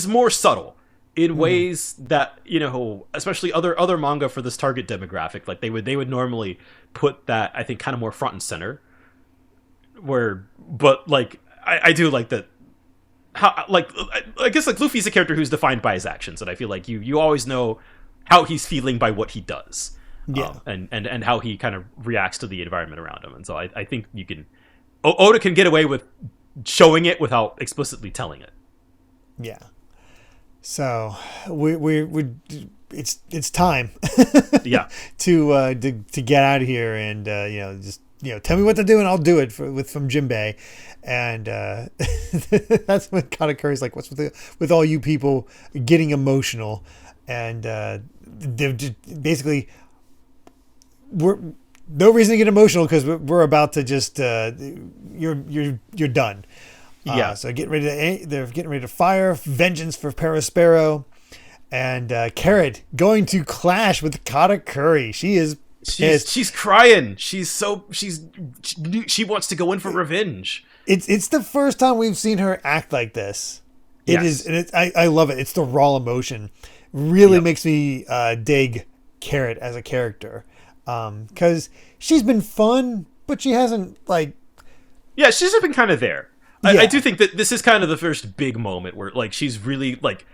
more subtle in ways that especially other manga for this target demographic, like they would normally put that, I think, kind of more front and center. But like I do like that. How like I guess like Luffy's a character who's defined by his actions, and I feel like you always know how he's feeling by what he does, and how he kind of reacts to the environment around him. And so I think you can Oda can get away with showing it without explicitly telling it. Yeah. So we it's time. Yeah. to get out of here and just tell me what to do and I'll do it from Jinbei. And that's when Katakuri's like, what's with all you people getting emotional? And they're just, basically we're no reason to get emotional because we're about to just you're done. Yeah. So they're getting ready to fire vengeance for Perospero, and Carrot going to clash with Katakuri. She's crying. She wants to go in for revenge. It's the first time we've seen her act like this. It is, and I love it. It's the raw emotion. Really makes me dig Carrot as a character, because she's been fun, but she hasn't like. Yeah, she's just been kind of there. I do think that this is kind of the first big moment where like she's really like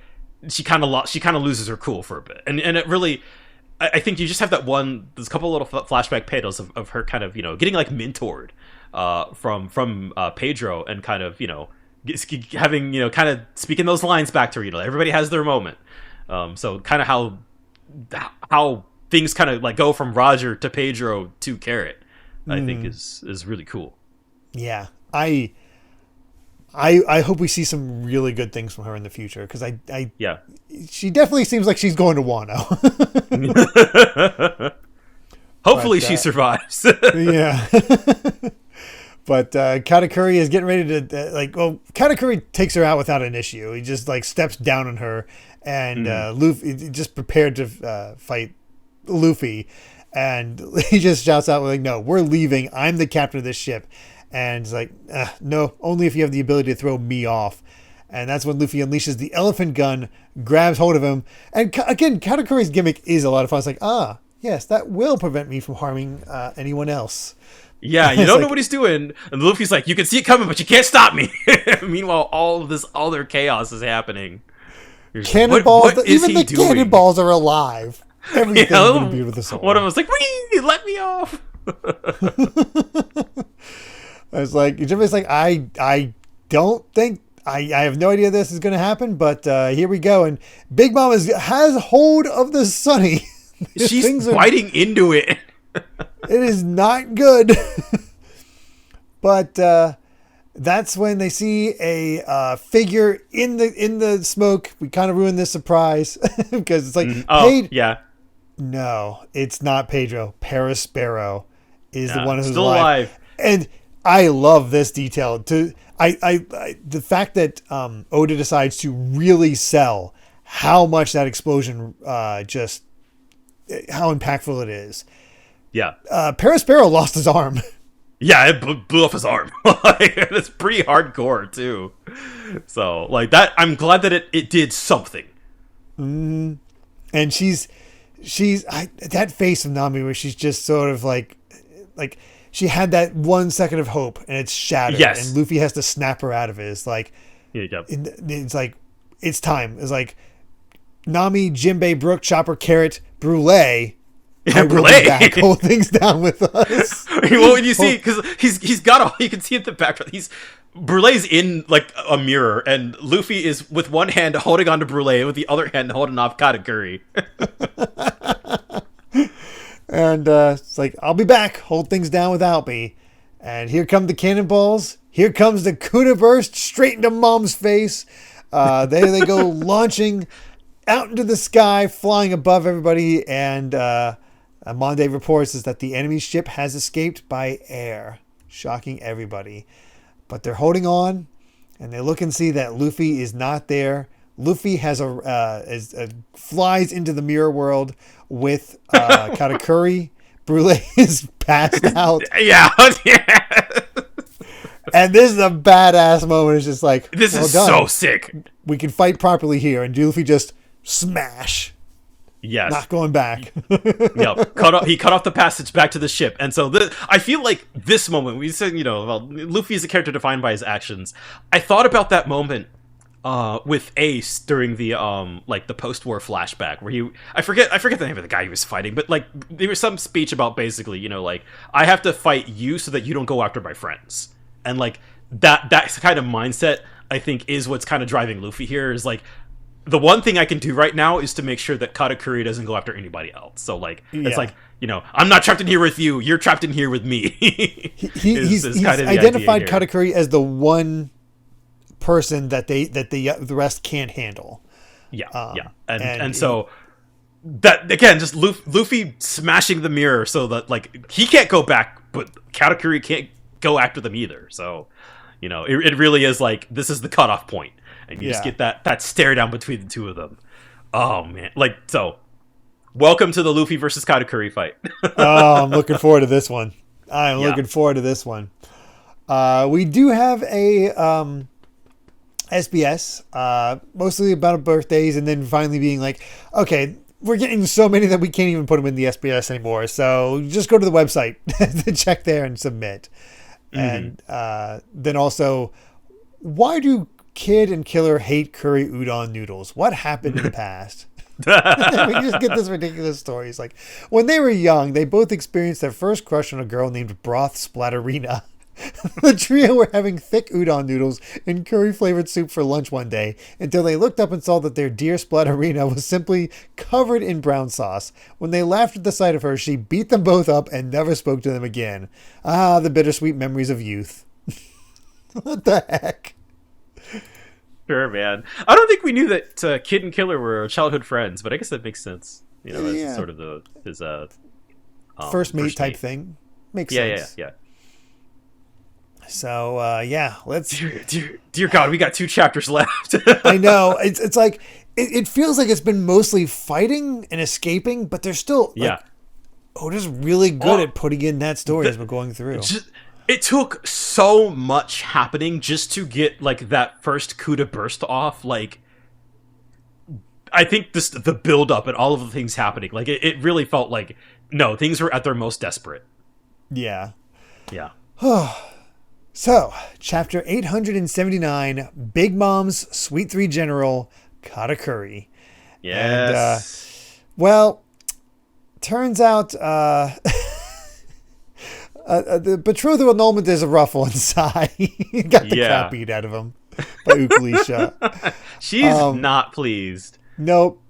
she kind of loses her cool for a bit, and it really. I think you just have there's a couple little flashback panels of her kind of getting like mentored from Pedro, and kind of having kind of speaking those lines back to her. Everybody has their moment. So kind of how things kind of like go from Roger to Pedro to Carrot, I think is really cool. Yeah, I hope we see some really good things from her in the future, because she definitely seems like she's going to Wano. Hopefully she survives. Yeah. But Katakuri is getting ready to Katakuri takes her out without an issue. He just like steps down on her, and Luffy just prepared to fight Luffy, and he just shouts out like, "No, we're leaving. I'm the captain of this ship." And it's like, no, only if you have the ability to throw me off. And that's when Luffy unleashes the elephant gun, grabs hold of him. And again, Katakuri's gimmick is a lot of fun. It's like, yes, that will prevent me from harming anyone else. Yeah, you don't know what he's doing. And Luffy's like, you can see it coming, but you can't stop me. Meanwhile, all this other chaos is happening. Cannonballs, even the cannonballs are alive. Everything's going to be with the soul. One of us like, wee, let me off. It's like, Jimmy's like, I don't think, I have no idea this is going to happen, but here we go. And Big Mom has hold of the Sunny. She's biting into it. It is not good. But that's when they see a figure in the smoke. We kind of ruined this surprise because it's like, yeah. No, it's not Pedro. Paris Sparrow is the one who's still alive. And I love this detail. The fact that Oda decides to really sell how much that explosion just how impactful it is. Yeah. Paris Sparrow lost his arm. Yeah, it blew off his arm. It's pretty hardcore too. So like that, I'm glad that it did something. And she's that face of Nami where she's just sort of like she had that 1 second of hope and it's shattered. Yes. And Luffy has to snap her out of it. It's like, yeah. It's like, it's time. It's like Nami, Jinbei, Brook, Chopper, Carrot, Brûlée. Yeah, Brûlée. Hold things down with us. Well, when you see, because he's got all, you can see in the background, Brûlée's in like a mirror, and Luffy is with one hand holding on to Brûlée, and with the other hand holding off Katakuri. And it's like, I'll be back. Hold things down without me. And here come the cannonballs. Here comes the Kuna burst straight into Mom's face. There they go, launching out into the sky, flying above everybody. And Monday reports is that the enemy ship has escaped by air, shocking everybody. But they're holding on, and they look and see that Luffy is not there. Luffy has flies into the mirror world with Katakuri. Brûlée is passed out. Yeah. And this is a badass moment. It's just like, this is so sick. We can fight properly here. And Luffy just smash. Yes. Not going back. Yeah. He cut off the passage back to the ship. And so I feel like this moment, we said, Luffy is a character defined by his actions. I thought about that moment with Ace during the the post-war flashback where I forget the name of the guy he was fighting, but like there was some speech about basically, I have to fight you so that you don't go after my friends. And like that kind of mindset, I think, is what's kind of driving Luffy here, is like, the one thing I can do right now is to make sure that Katakuri doesn't go after anybody else. So like, It's like, I'm not trapped in here with you. You're trapped in here with me. He's identified Katakuri as the one person that the rest can't handle. Yeah. And so that, again, just Luffy smashing the mirror so that like he can't go back, but Katakuri can't go after them either. So, it really is like, this is the cutoff point. And you just get that stare down between the two of them. Oh, man. Welcome to the Luffy versus Katakuri fight. I'm looking forward to this one. We do have a SBS, mostly about birthdays, and then finally being like, okay, we're getting so many that we can't even put them in the SBS anymore. So just go to the website to check there and submit. Mm-hmm. And then also, why do Kid and Killer hate curry udon noodles? What happened in the past? We just get this ridiculous story. It's like, when they were young, they both experienced their first crush on a girl named Broth Splatterina. The trio were having thick udon noodles in curry-flavored soup for lunch one day until they looked up and saw that their dear Splatterina was simply covered in brown sauce. When they laughed at the sight of her, she beat them both up and never spoke to them again. Ah, the bittersweet memories of youth. What the heck? Sure, man. I don't think we knew that Kid and Killer were childhood friends, but I guess that makes sense. That's sort of his first mate type thing. Makes sense. Yeah. So let's. Dear God, we got 2 chapters left. I know it's like it feels like it's been mostly fighting and escaping, but there's still Oda's really good at putting in that story as we're going through. It took so much happening just to get like that first Kuda burst off. Like, I think the build up and all of the things happening, like it really felt like things were at their most desperate. Yeah. So, chapter 879, Big Mom's Sweet 3 General, Katakuri. Yes. And, turns out the betrothal annulment is a rough one. He got the crap beat out of him by Ukulisha. She's not pleased. Nope.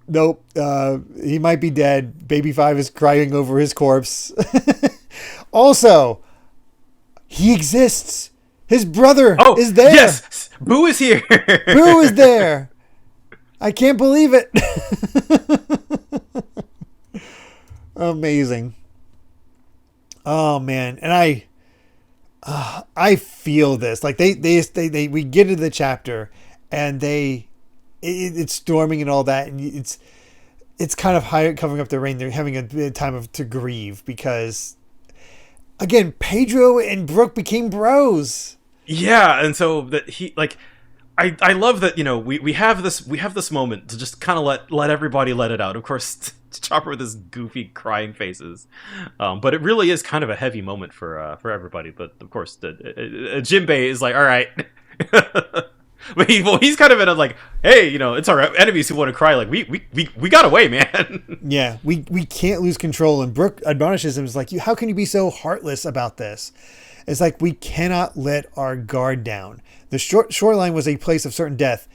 He might be dead. Baby 5 is crying over his corpse. Also, he exists. His brother is there. Yes, Boo is here. Boo is there. I can't believe it. Amazing. Oh man, and I feel this. Like we get into the chapter, and it's storming and all that, and it's kind of covering up the rain. They're having a time to grieve because, again, Pedro and Brooke became bros. Yeah, and so that he like, I love that, you know, we have this moment to just kind of let everybody let it out. Of course, Chopper with his goofy crying faces, but it really is kind of a heavy moment for everybody. But of course, Jinbei is like, all right. But he's kind of in a like, hey, you know, it's our enemies who want to cry. Like we got away, man. Yeah, we can't lose control. And Brooke admonishes him, is like, how can you be so heartless about this? It's like, we cannot let our guard down. The shoreline was a place of certain death.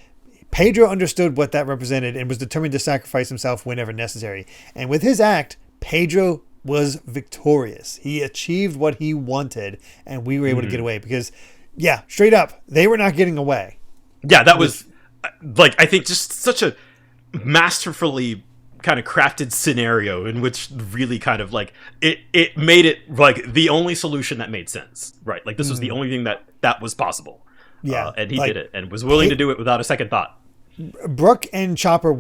Pedro understood what that represented and was determined to sacrifice himself whenever necessary. And with his act, Pedro was victorious. He achieved what he wanted, and we were able to get away because, yeah, straight up, they were not getting away. Yeah, that was like, I think, just such a masterfully kind of crafted scenario in which really kind of like it made it like the only solution that made sense, right? Like this was the only thing that was possible. Yeah, and he did it and was willing to do it without a second thought. Brooke and Chopper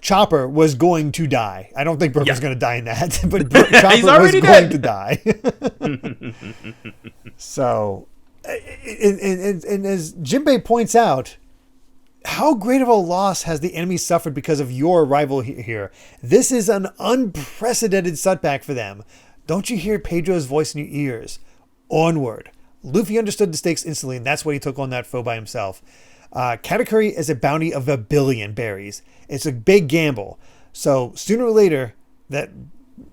Chopper was going to die. I don't think Brooke was going to die in that, but Chopper was going to die. So, and as Jinbei points out, how great of a loss has the enemy suffered because of your arrival here? This is an unprecedented setback for them. Don't you hear Pedro's voice in your ears? Onward. Luffy understood the stakes instantly, and that's why he took on that foe by himself. Katakuri is a bounty of 1 billion berries. It's a big gamble. So sooner or later, that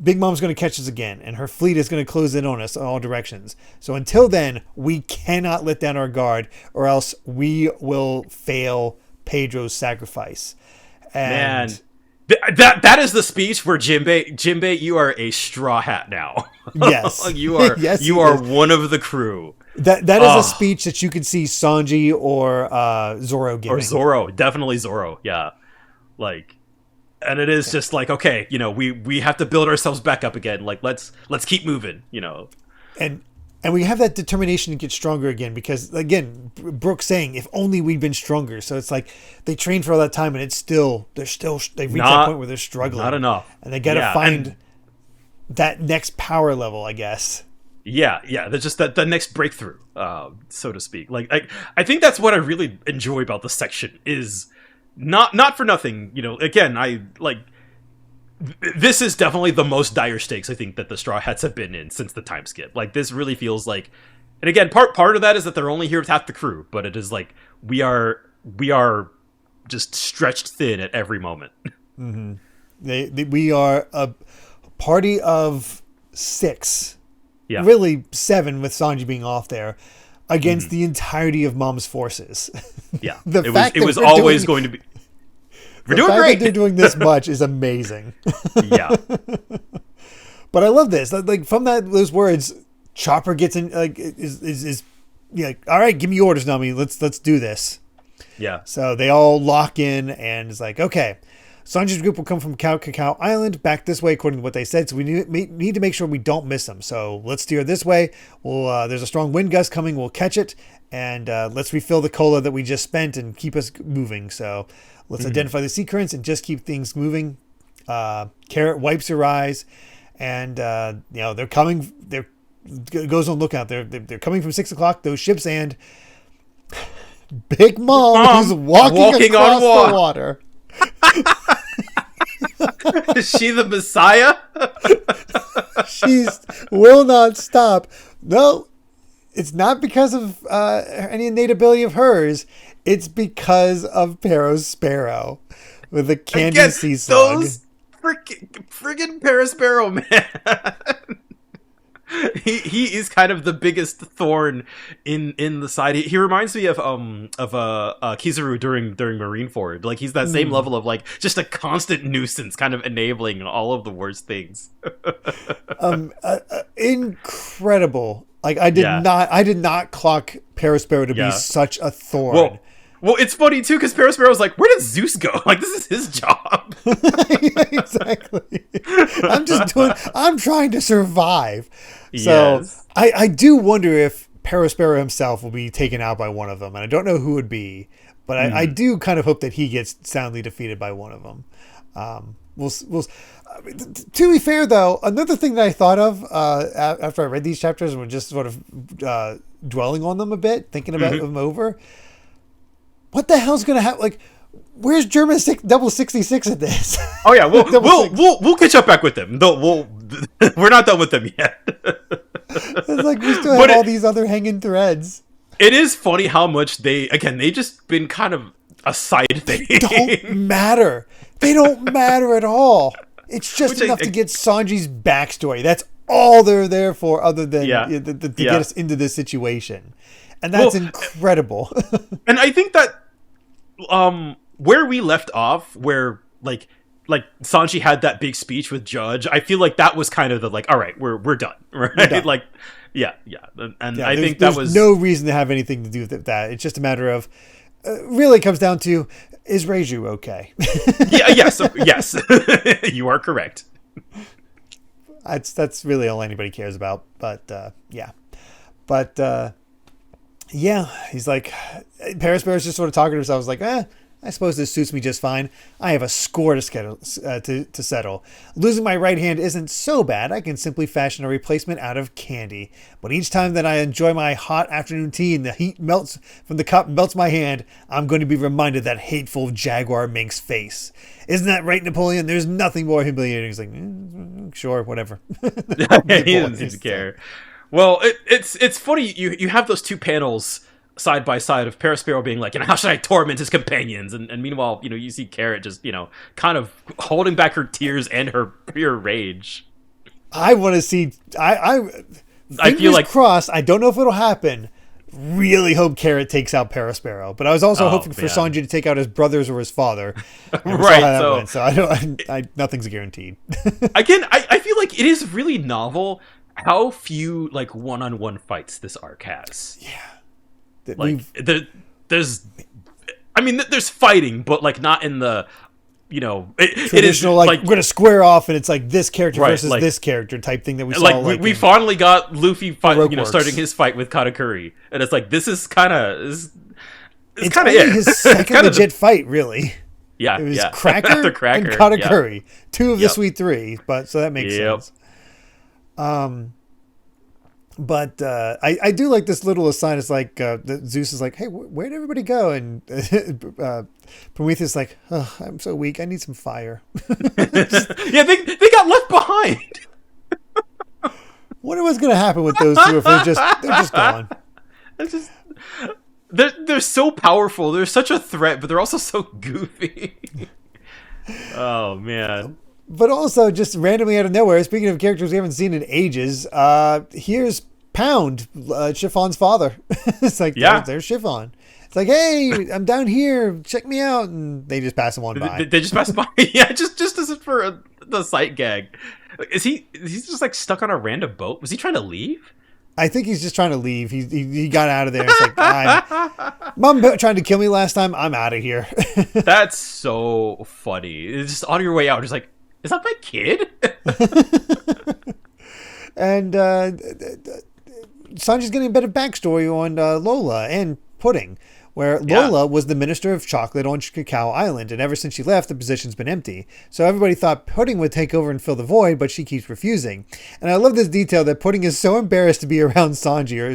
Big Mom's going to catch us again, and her fleet is going to close in on us in all directions. So until then, we cannot let down our guard, or else we will fail Pedro's sacrifice. And man, that is the speech where Jinbei, you are a straw hat now. Yes, you are. Yes, you are one of the crew. That is a speech that you could see Sanji or Zoro giving. Or Zoro, definitely Zoro. Yeah, like. And it is just like, okay, you know, we have to build ourselves back up again. Like, let's keep moving, you know. And we have that determination to get stronger again because, again, Brooke saying, if only we'd been stronger. So it's like they trained for all that time and they've reached that point where they're struggling. Not enough. And they got to find that next power level, I guess. Yeah. There's just the next breakthrough, so to speak. Like, I think that's what I really enjoy about the section is... Not for nothing, you know, again, this is definitely the most dire stakes I think that the Straw Hats have been in since the time skip. Like, this really feels like, and again, part of that is that they're only here with half the crew, but it is like, we are just stretched thin at every moment. Mm-hmm. We are a party of 6, really 7 with Sanji being off there, against the entirety of Mom's forces. Yeah, it was always going to be. We're doing great. That they're doing this much is amazing. Yeah, but I love this. Like from those words, Chopper gets in. Like is all right. Give me orders, Nami. Let's do this. Yeah. So they all lock in, and it's like, okay, Sanji's group will come from Cacao Island back this way, according to what they said. So we need to make sure we don't miss them. So let's steer this way. There's a strong wind gust coming. We'll catch it, and let's refill the cola that we just spent and keep us moving. So let's identify the sea currents and just keep things moving. Carrot wipes her eyes, and they're coming. Goes on lookout. They're coming from 6 o'clock. Those ships and Big Mom is walking across the water. Is she the Messiah? She will not stop. No, it's not because of any innate ability of hers. It's because of Pero's Sparrow with the candy sea slug. Friggin' Perospero, man. He is kind of the biggest thorn in the side. He reminds me of Kizaru during Marineford. Like he's that same level of like just a constant nuisance, kind of enabling all of the worst things. Incredible. Like I did not clock Perospero to be such a thorn. Well, it's funny too because Perospero's like, where did Zeus go? Like this is his job. Exactly. I'm trying to survive. So I do wonder if Perospero himself will be taken out by one of them, and I don't know who it would be, but I do kind of hope that he gets soundly defeated by one of them. We'll to be fair, though, another thing that I thought of after I read these chapters and was just sort of dwelling on them a bit, thinking about them over. What the hell's gonna happen? Like, where's German double 66 at this? Oh yeah, we'll catch up back with them. We're not done with them yet. It's like we still have all these other hanging threads. It is funny how much they just been kind of a side thing. They don't matter. They don't matter at all. It's just enough to get Sanji's backstory. That's all they're there for, other than to get us into this situation. And that's incredible. And I think that where we left off, where like Sanji had that big speech with Judge, I feel like that was kind of the like, all right, we're done, right? We're done. Like, and I think that was no reason to have anything to do with that. It's just a matter of really comes down to, is Reiju okay? Yes, you are correct. That's really all anybody cares about. But he's like, Perospero's just sort of talking to himself. I was like, I suppose this suits me just fine. I have a score to settle. Losing my right hand isn't so bad. I can simply fashion a replacement out of candy. But each time that I enjoy my hot afternoon tea and the heat melts from the cup, melts my hand, I'm going to be reminded of that hateful jaguar mink's face. Isn't that right, Napoleon? There's nothing more humiliating. He's like, sure, whatever. He doesn't seem to care. Well, it's funny. You have those two panels side by side of Perospero being like, how should I torment his companions? And meanwhile, you see Carrot just, kind of holding back her tears and her pure rage. I want to see. I feel like crossed. I don't know if it'll happen. Really hope Carrot takes out Perospero, but I was also hoping for Sanji to take out his brothers or his father. Right. So I don't. Nothing's guaranteed. Again, I feel like it is really novel how few like one-on-one fights this arc has. Yeah. Like there's fighting, but like not in the traditional it is, we're gonna square off and it's like this character versus this character type thing that we saw. Like we finally got Luffy starting his fight with Katakuri, and it's like this is kind of it's kind of his second legit fight, really. Yeah, it was Cracker and Katakuri, two of the sweet three, but so that makes sense. But I do like this little aside. It's like Zeus is like, hey, where'd everybody go? And Prometheus is like, oh, I'm so weak. I need some fire. Yeah, they got left behind. Wonder what's gonna happen with those two if they're just gone. They're so powerful. They're such a threat, but they're also so goofy. Oh man. But also, just randomly out of nowhere, speaking of characters we haven't seen in ages, here's Pound, Chiffon's father. It's like, there's Chiffon. It's like, hey, I'm down here. Check me out. And they just pass him on by. They just pass him by. Yeah, just as for the sight gag. He's just like stuck on a random boat? Was he trying to leave? I think he's just trying to leave. He got out of there. It's like, Mom trying to kill me last time. I'm out of here. That's so funny. It's just on your way out, just like, is that my kid? And Sanji's getting a bit of backstory on Lola and Pudding, where Lola was the minister of chocolate on Cacao Island, and ever since she left, the position's been empty. So everybody thought Pudding would take over and fill the void, but she keeps refusing. And I love this detail that Pudding is so embarrassed to be around Sanji, or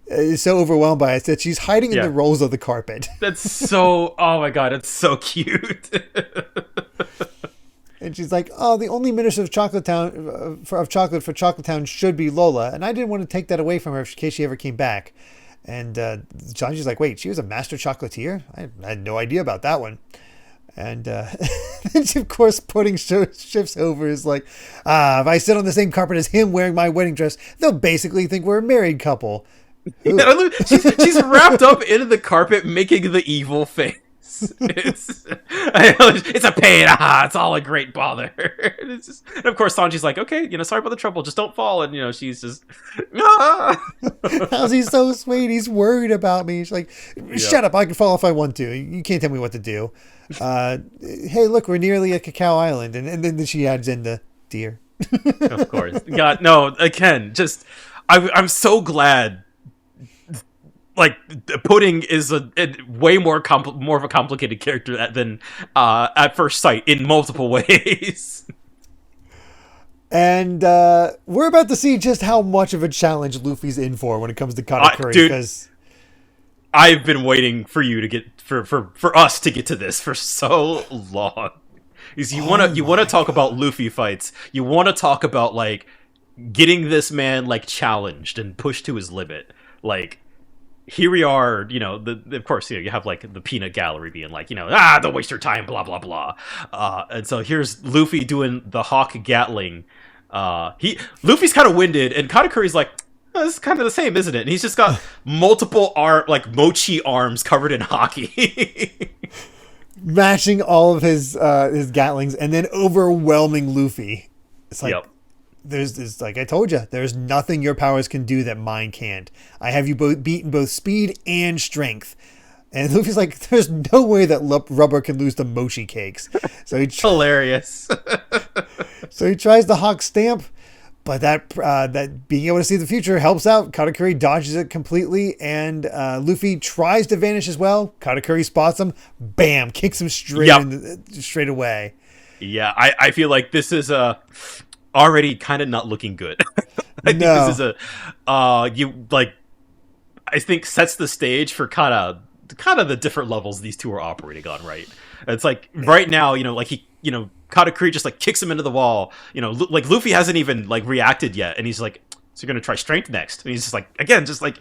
is so overwhelmed by it that she's hiding in the rolls of the carpet. That's so, oh my god, it's so cute. And she's like, oh, the only minister of Chocolate Town for Chocolate Town should be Lola, and I didn't want to take that away from her in case she ever came back. And Sanji's like, wait, she was a master chocolatier? I had no idea about that one. And and of course, putting shifts over is like, if I sit on the same carpet as him wearing my wedding dress, they'll basically think we're a married couple. She's wrapped up into the carpet, making the evil face. It's a pain. It's all a great bother. And of course, Sanji's like, okay, sorry about the trouble. Just don't fall. And she's just, how's he so sweet? He's worried about me. She's like, shut up. I can fall if I want to. You can't tell me what to do. Hey, look, we're nearly at Cacao Island. And then she adds in the deer. Of course. God, no, again, just, I'm so glad. Like, Pudding is a way more of a complicated character than at first sight in multiple ways. And we're about to see just how much of a challenge Luffy's in for when it comes to Katakuri. Because I've been waiting for you to get for us to get to this for so long. Is you want to talk about Luffy fights? You want to talk about like getting this man like challenged and pushed to his limit, like. Here we are, of course, you have like the peanut gallery being like, don't waste your time, blah, blah, blah. And so here's Luffy doing the Hawk Gatling. Luffy's kind of winded, and Katakuri's like, oh, this is kind of the same, isn't it? And he's just got multiple mochi arms covered in hockey. Matching all of his Gatlings and then overwhelming Luffy. It's like, yep. There's like I told you, there's nothing your powers can do that mine can't. I have you both beaten both speed and strength. And Luffy's like, there's no way that rubber can lose to mochi cakes. So hilarious. So he tries the Hawk Stamp, but that being able to see the future helps out. Katakuri dodges it completely, and Luffy tries to vanish as well. Katakuri spots him, bam, kicks him straight away. Yeah, I feel like this is already kind of not looking good. I think this is I think sets the stage for kind of the different levels these two are operating on, right? It's like right now, Katakuri just like kicks him into the wall. Like Luffy hasn't even like reacted yet, and he's like, "So you're gonna try strength next?" And he's just like, again, just like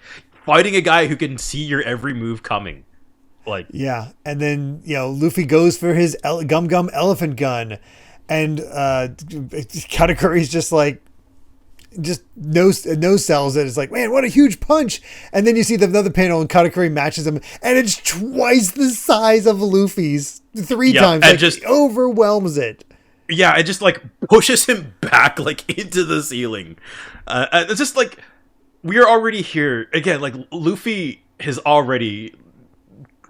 fighting a guy who can see your every move coming. Like, yeah, and then Luffy goes for his Gum Gum Elephant Gun. And Katakuri's just no sells it. It's like, man, what a huge punch. And then you see another panel and Katakuri matches him, and it's twice the size of Luffy's 3 times. And just overwhelms it. Yeah, it just like pushes him back like into the ceiling. It's just like we're already here again. Like Luffy has already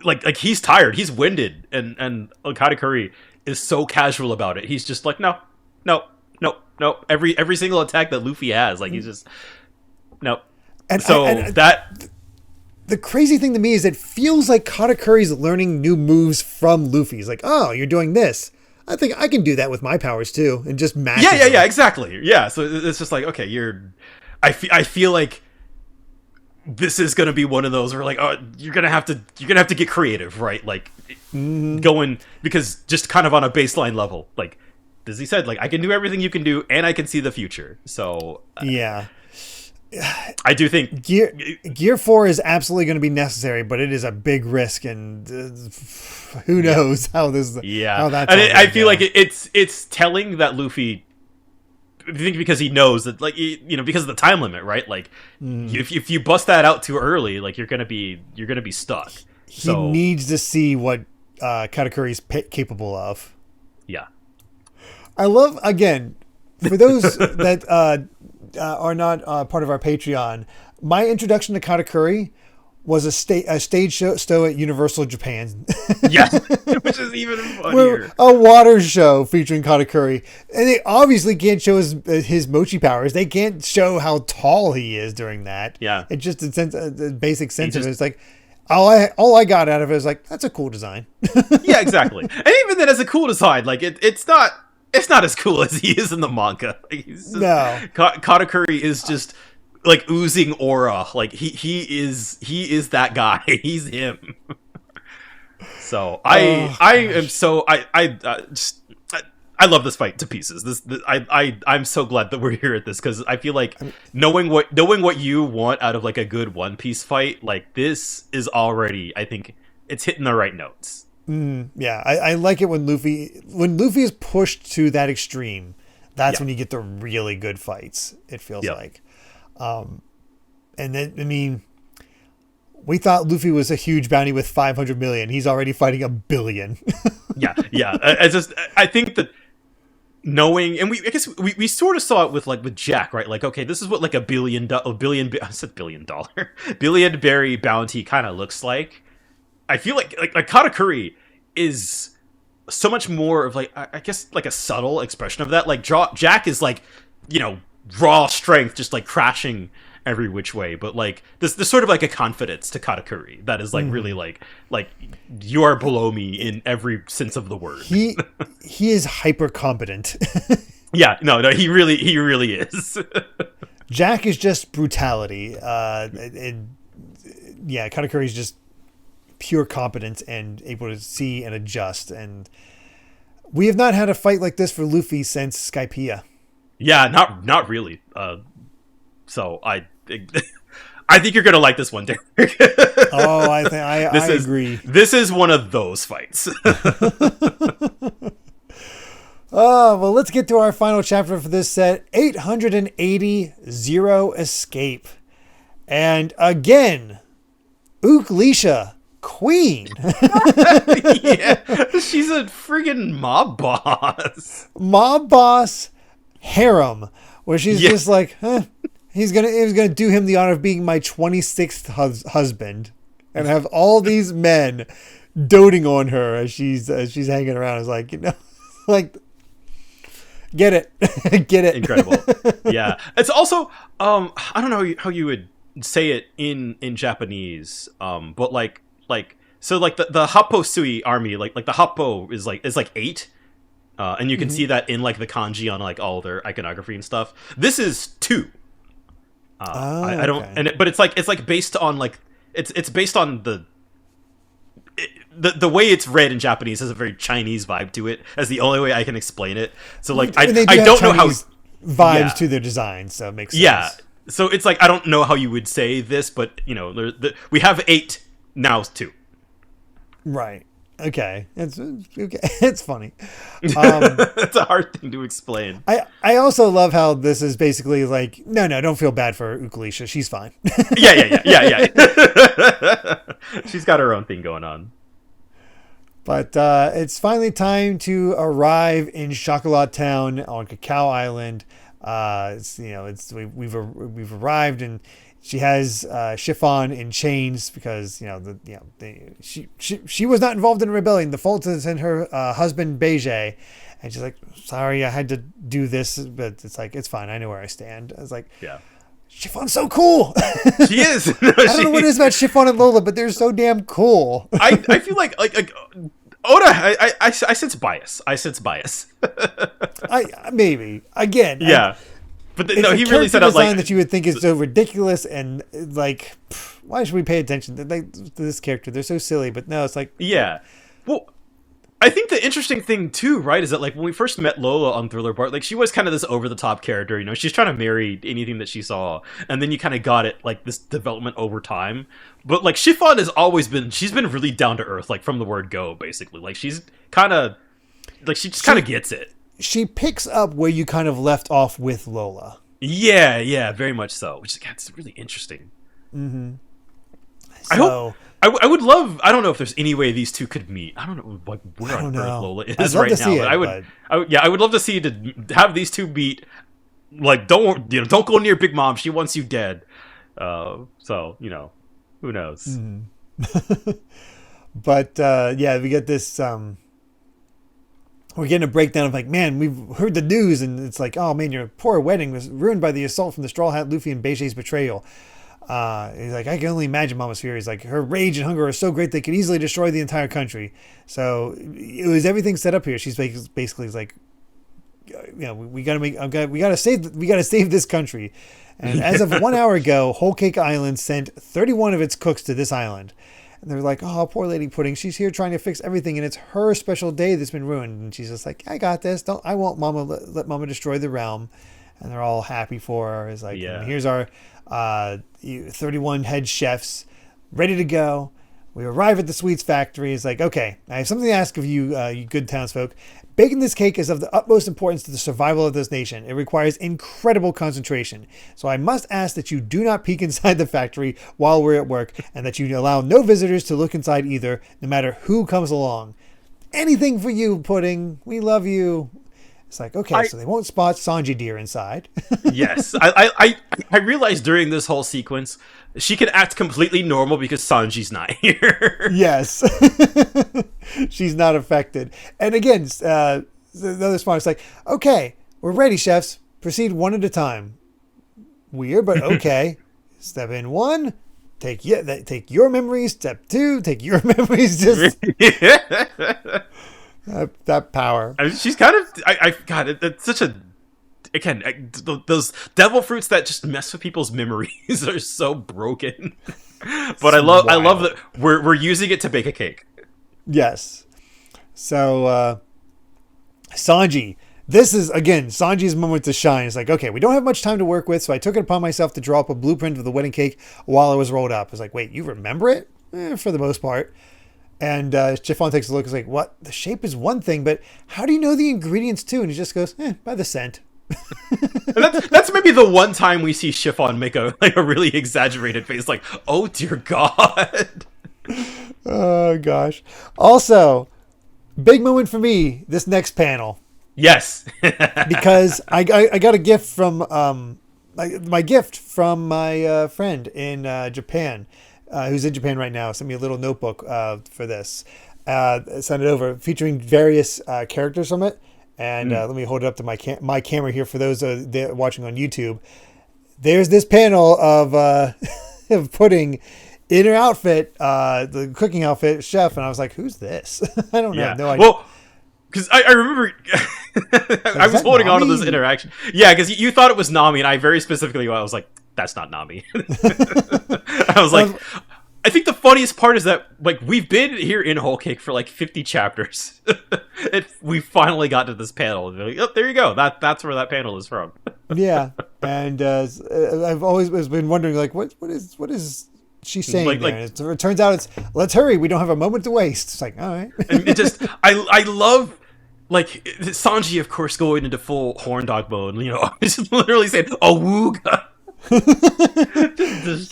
like he's tired, he's winded, and Katakuri is so casual about it. He's just like, no. Every single attack that Luffy has, like he's just no. And so the crazy thing to me is it feels like Katakuri's learning new moves from Luffy. He's like, oh, you're doing this. I think I can do that with my powers too, and just match. Yeah, exactly. Yeah, so it's just like, okay, I feel like this is gonna be one of those where like, oh, you're gonna have to get creative, right? Like going, because just kind of on a baseline level, like Disney said, like I can do everything you can do, and I can see the future. So yeah, I do think Gear 4 is absolutely going to be necessary, but it is a big risk, and who knows how this. Yeah, how that's. And I feel like it's telling that Luffy. I think because he knows that, like, because of the time limit, right? Like, if you bust that out too early, like you're gonna be stuck. He needs to see what Katakuri's capable of. Yeah, I love, again, for those that are not part of our Patreon, my introduction to Katakuri was a stage show at Universal Japan. Yeah, which is even funnier. A water show featuring Katakuri. And they obviously can't show his mochi powers. They can't show how tall he is during that. Yeah. It's just a basic sense of it. It's like, all I got out of it is like, that's a cool design. Yeah, exactly. And even then, as a cool design, like it's not as cool as he is in the manga. Like, no. Katakuri is just like oozing aura. Like he is that guy. He's him. So I love this fight to pieces. I'm so glad that we're here at this, because I feel like knowing what you want out of like a good One Piece fight, like this is already, I think it's hitting the right notes. Yeah, I like it when Luffy is pushed to that extreme. That's Yeah. when you get the really good fights. It feels Yep. like, and then I mean, we thought Luffy was a huge bounty with 500 million. He's already fighting 1 billion. Yeah. I think that knowing, and I guess we sort of saw it with Jack, right? Like, okay, this is what like I said $1 billion billion berry bounty kind of looks like. I feel like Katakuri is so much more of like, I guess like a subtle expression of that. Like Jack is like, raw strength, just like crashing every which way. But like there's sort of like a confidence to Katakuri that is like really like you are below me in every sense of the word. He is hyper competent. Yeah, no, he really is. Jack is just brutality. And yeah, Katakuri is just pure competence and able to see and adjust. And we have not had a fight like this for Luffy since Skypiea. Yeah, not really. So I think you're gonna like this one, Derrick. Oh, I agree. This is one of those fights. Oh, well, let's get to our final chapter for this set. 880 Zero Escape. And again, Ukleisha, queen. Yeah, she's a friggin' mob boss. Mob boss harem, where she's just like, he's gonna do him the honor of being my 26th husband, and have all these men doting on her as she's hanging around. It's like, like, get it, get it. Incredible. Yeah, it's also I don't know how you would say it in Japanese, but like so like the Happo Sui army, like the Happo is like 8. And you can see that in like the kanji on like all their iconography and stuff. This is 2. I don't, okay. but it's like based on like it's based on the way it's read in Japanese has a very Chinese vibe to it. As the only way I can explain it. So like I don't know how vibes to their design, so it makes sense. Yeah. So it's like I don't know how you would say this, but we have 8 now 2. Right. Okay. It's okay. It's funny. It's a hard thing to explain. I also love how this is basically like, no, don't feel bad for Ukleisha. She's fine. Yeah. She's got her own thing going on. But it's finally time to arrive in Chocolat Town on Cacao Island. We've arrived, and she has Chiffon in chains because she was not involved in the rebellion. The fault is in her husband Beige, and she's like, sorry, I had to do this, but it's like, it's fine. I know where I stand. I was like, yeah. Chiffon's so cool. She is. I don't know what it is about Chiffon and Lola, but they're so damn cool. I feel like Oda. I sense bias. Maybe again. Yeah, but no, he really set up like that you would think is so ridiculous and like, why should we pay attention to this character? They're so silly, but no, it's like, yeah. Well, I think the interesting thing too, right, is that like when we first met Lola on Thriller Bark, like she was kind of this over the top character, she's trying to marry anything that she saw, and then you kind of got it like this development over time. But like Chiffon she's been really down to earth, like from the word go, basically. Like she's kind of like she just kind of gets it. She picks up where you kind of left off with Lola. Yeah, very much so. Which it's really interesting. Mm-hmm. So, I would love. I don't know if there's any way these two could meet. I don't know like where on earth Lola is right now. But I would love to see to have these two meet. Like don't go near Big Mom. She wants you dead. So who knows? Mm-hmm. But we get this. We're getting a breakdown of like, man, we've heard the news, and it's like, oh man, your poor wedding was ruined by the assault from the Straw Hat, Luffy, and Beige's betrayal. He's like, I can only imagine Mama's fury. He's like, her rage and hunger are so great they could easily destroy the entire country. So it was everything set up here. She's basically like, we gotta save this country. And as of 1 hour ago, Whole Cake Island sent 31 of its cooks to this island. And they're like, oh, poor Lady Pudding. She's here trying to fix everything, and it's her special day that's been ruined. And she's just like, I got this. I won't let Mama destroy the realm. And they're all happy for her. It's like, here's our 31 head chefs ready to go. We arrive at the sweets factory. It's like, okay, I have something to ask of you, you good townsfolk. Baking this cake is of the utmost importance to the survival of this nation. It requires incredible concentration. So I must ask that you do not peek inside the factory while we're at work, and that you allow no visitors to look inside either, no matter who comes along. Anything for you, Pudding. We love you. It's like, okay, so they won't spot Sanji deer inside. Yes. I realized during this whole sequence, she can act completely normal because Sanji's not here. Yes. She's not affected. And again, the other spot is like, okay, we're ready, chefs. Proceed one at a time. Weird, but okay. Step in 1. Take your memories. Step 2. Take your memories. Just that power. I mean, she's kind of. God, it's such a. Again, those devil fruits that just mess with people's memories are so broken. But I love that we're using it to bake a cake. Yes. So Sanji, this is again Sanji's moment to shine. It's like, okay, we don't have much time to work with, so I took it upon myself to draw up a blueprint of the wedding cake while it was rolled up. It's like, wait, you remember it? For the most part. And Chiffon takes a look. It's like, what? The shape is one thing, but how do you know the ingredients too? And he just goes, by the scent. That's maybe the one time we see Chiffon make a really exaggerated face, like, oh dear God. Oh gosh. Also, big moment for me, this next panel. Yes. Because I got a gift from my gift from my friend in Japan, who's in Japan right now. Sent me a little notebook for this. Sent it over featuring various characters from it. And let me hold it up to my camera here for those watching on YouTube. There's this panel of of Pudding in her outfit, the cooking outfit, chef, and I was like, "Who's this?" I don't know, no idea. Well, because I remember I was holding on to this interaction. Yeah, because you thought it was Nami, and I very specifically I was like, "That's not Nami." I was like. I think the funniest part is that, like, we've been here in Whole Cake for like 50 chapters. We finally got to this panel. And like, oh, there you go. That's where that panel is from. Yeah, and I've always been wondering, like, what is she saying there? It turns out it's, let's hurry. We don't have a moment to waste. It's like, all right. And it just, I love, like, Sanji, of course, going into full horn dog mode. You know, just literally saying, "Awooga."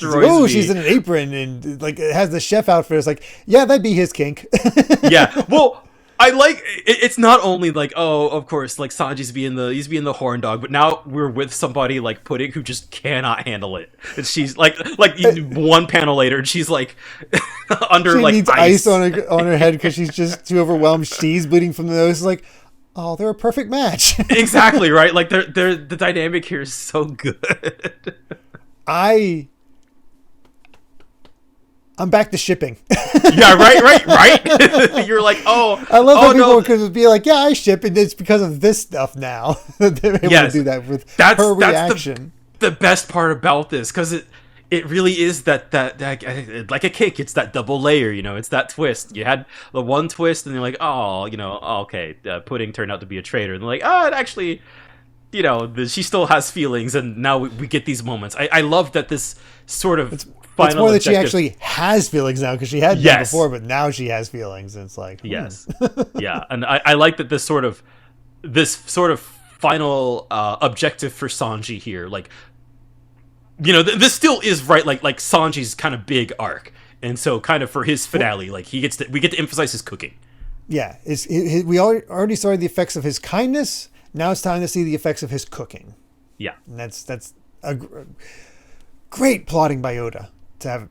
Oh, she's in an apron and like it has the chef outfit. It's like, yeah, that'd be his kink. Yeah, well, I like it's not only like, oh, of course, like Sanji's being the horn dog, but now we're with somebody like Pudding who just cannot handle it. And she's like one panel later, and she's like under she like needs ice on her head because she's just too overwhelmed. She's bleeding from the nose. It's like, oh, they're a perfect match. Exactly, right? Like they're the dynamic here is so good. I'm back to shipping. Yeah, right. You're like, oh, I love how people could be like, yeah, I ship, and it's because of this stuff now that they're able to do that with her reaction. That's the best part about this, because it really is that like a cake. It's that double layer, you know. It's that twist. You had the one twist, and you're like, oh, you know, okay, Pudding turned out to be a traitor, and they're like, oh, it actually, you know, she still has feelings, and now we get these moments. I love that this sort of final. It's more that objective. she actually has feelings now, because she had them before, but now she has feelings, and it's like, yes, yeah, and I like that this sort of final objective for Sanji here, like. You know, this still is right, like Sanji's kind of big arc, and so kind of for his finale, like we get to emphasize his cooking. Yeah, we already saw the effects of his kindness. Now it's time to see the effects of his cooking. Yeah, and that's a great plotting by Oda to have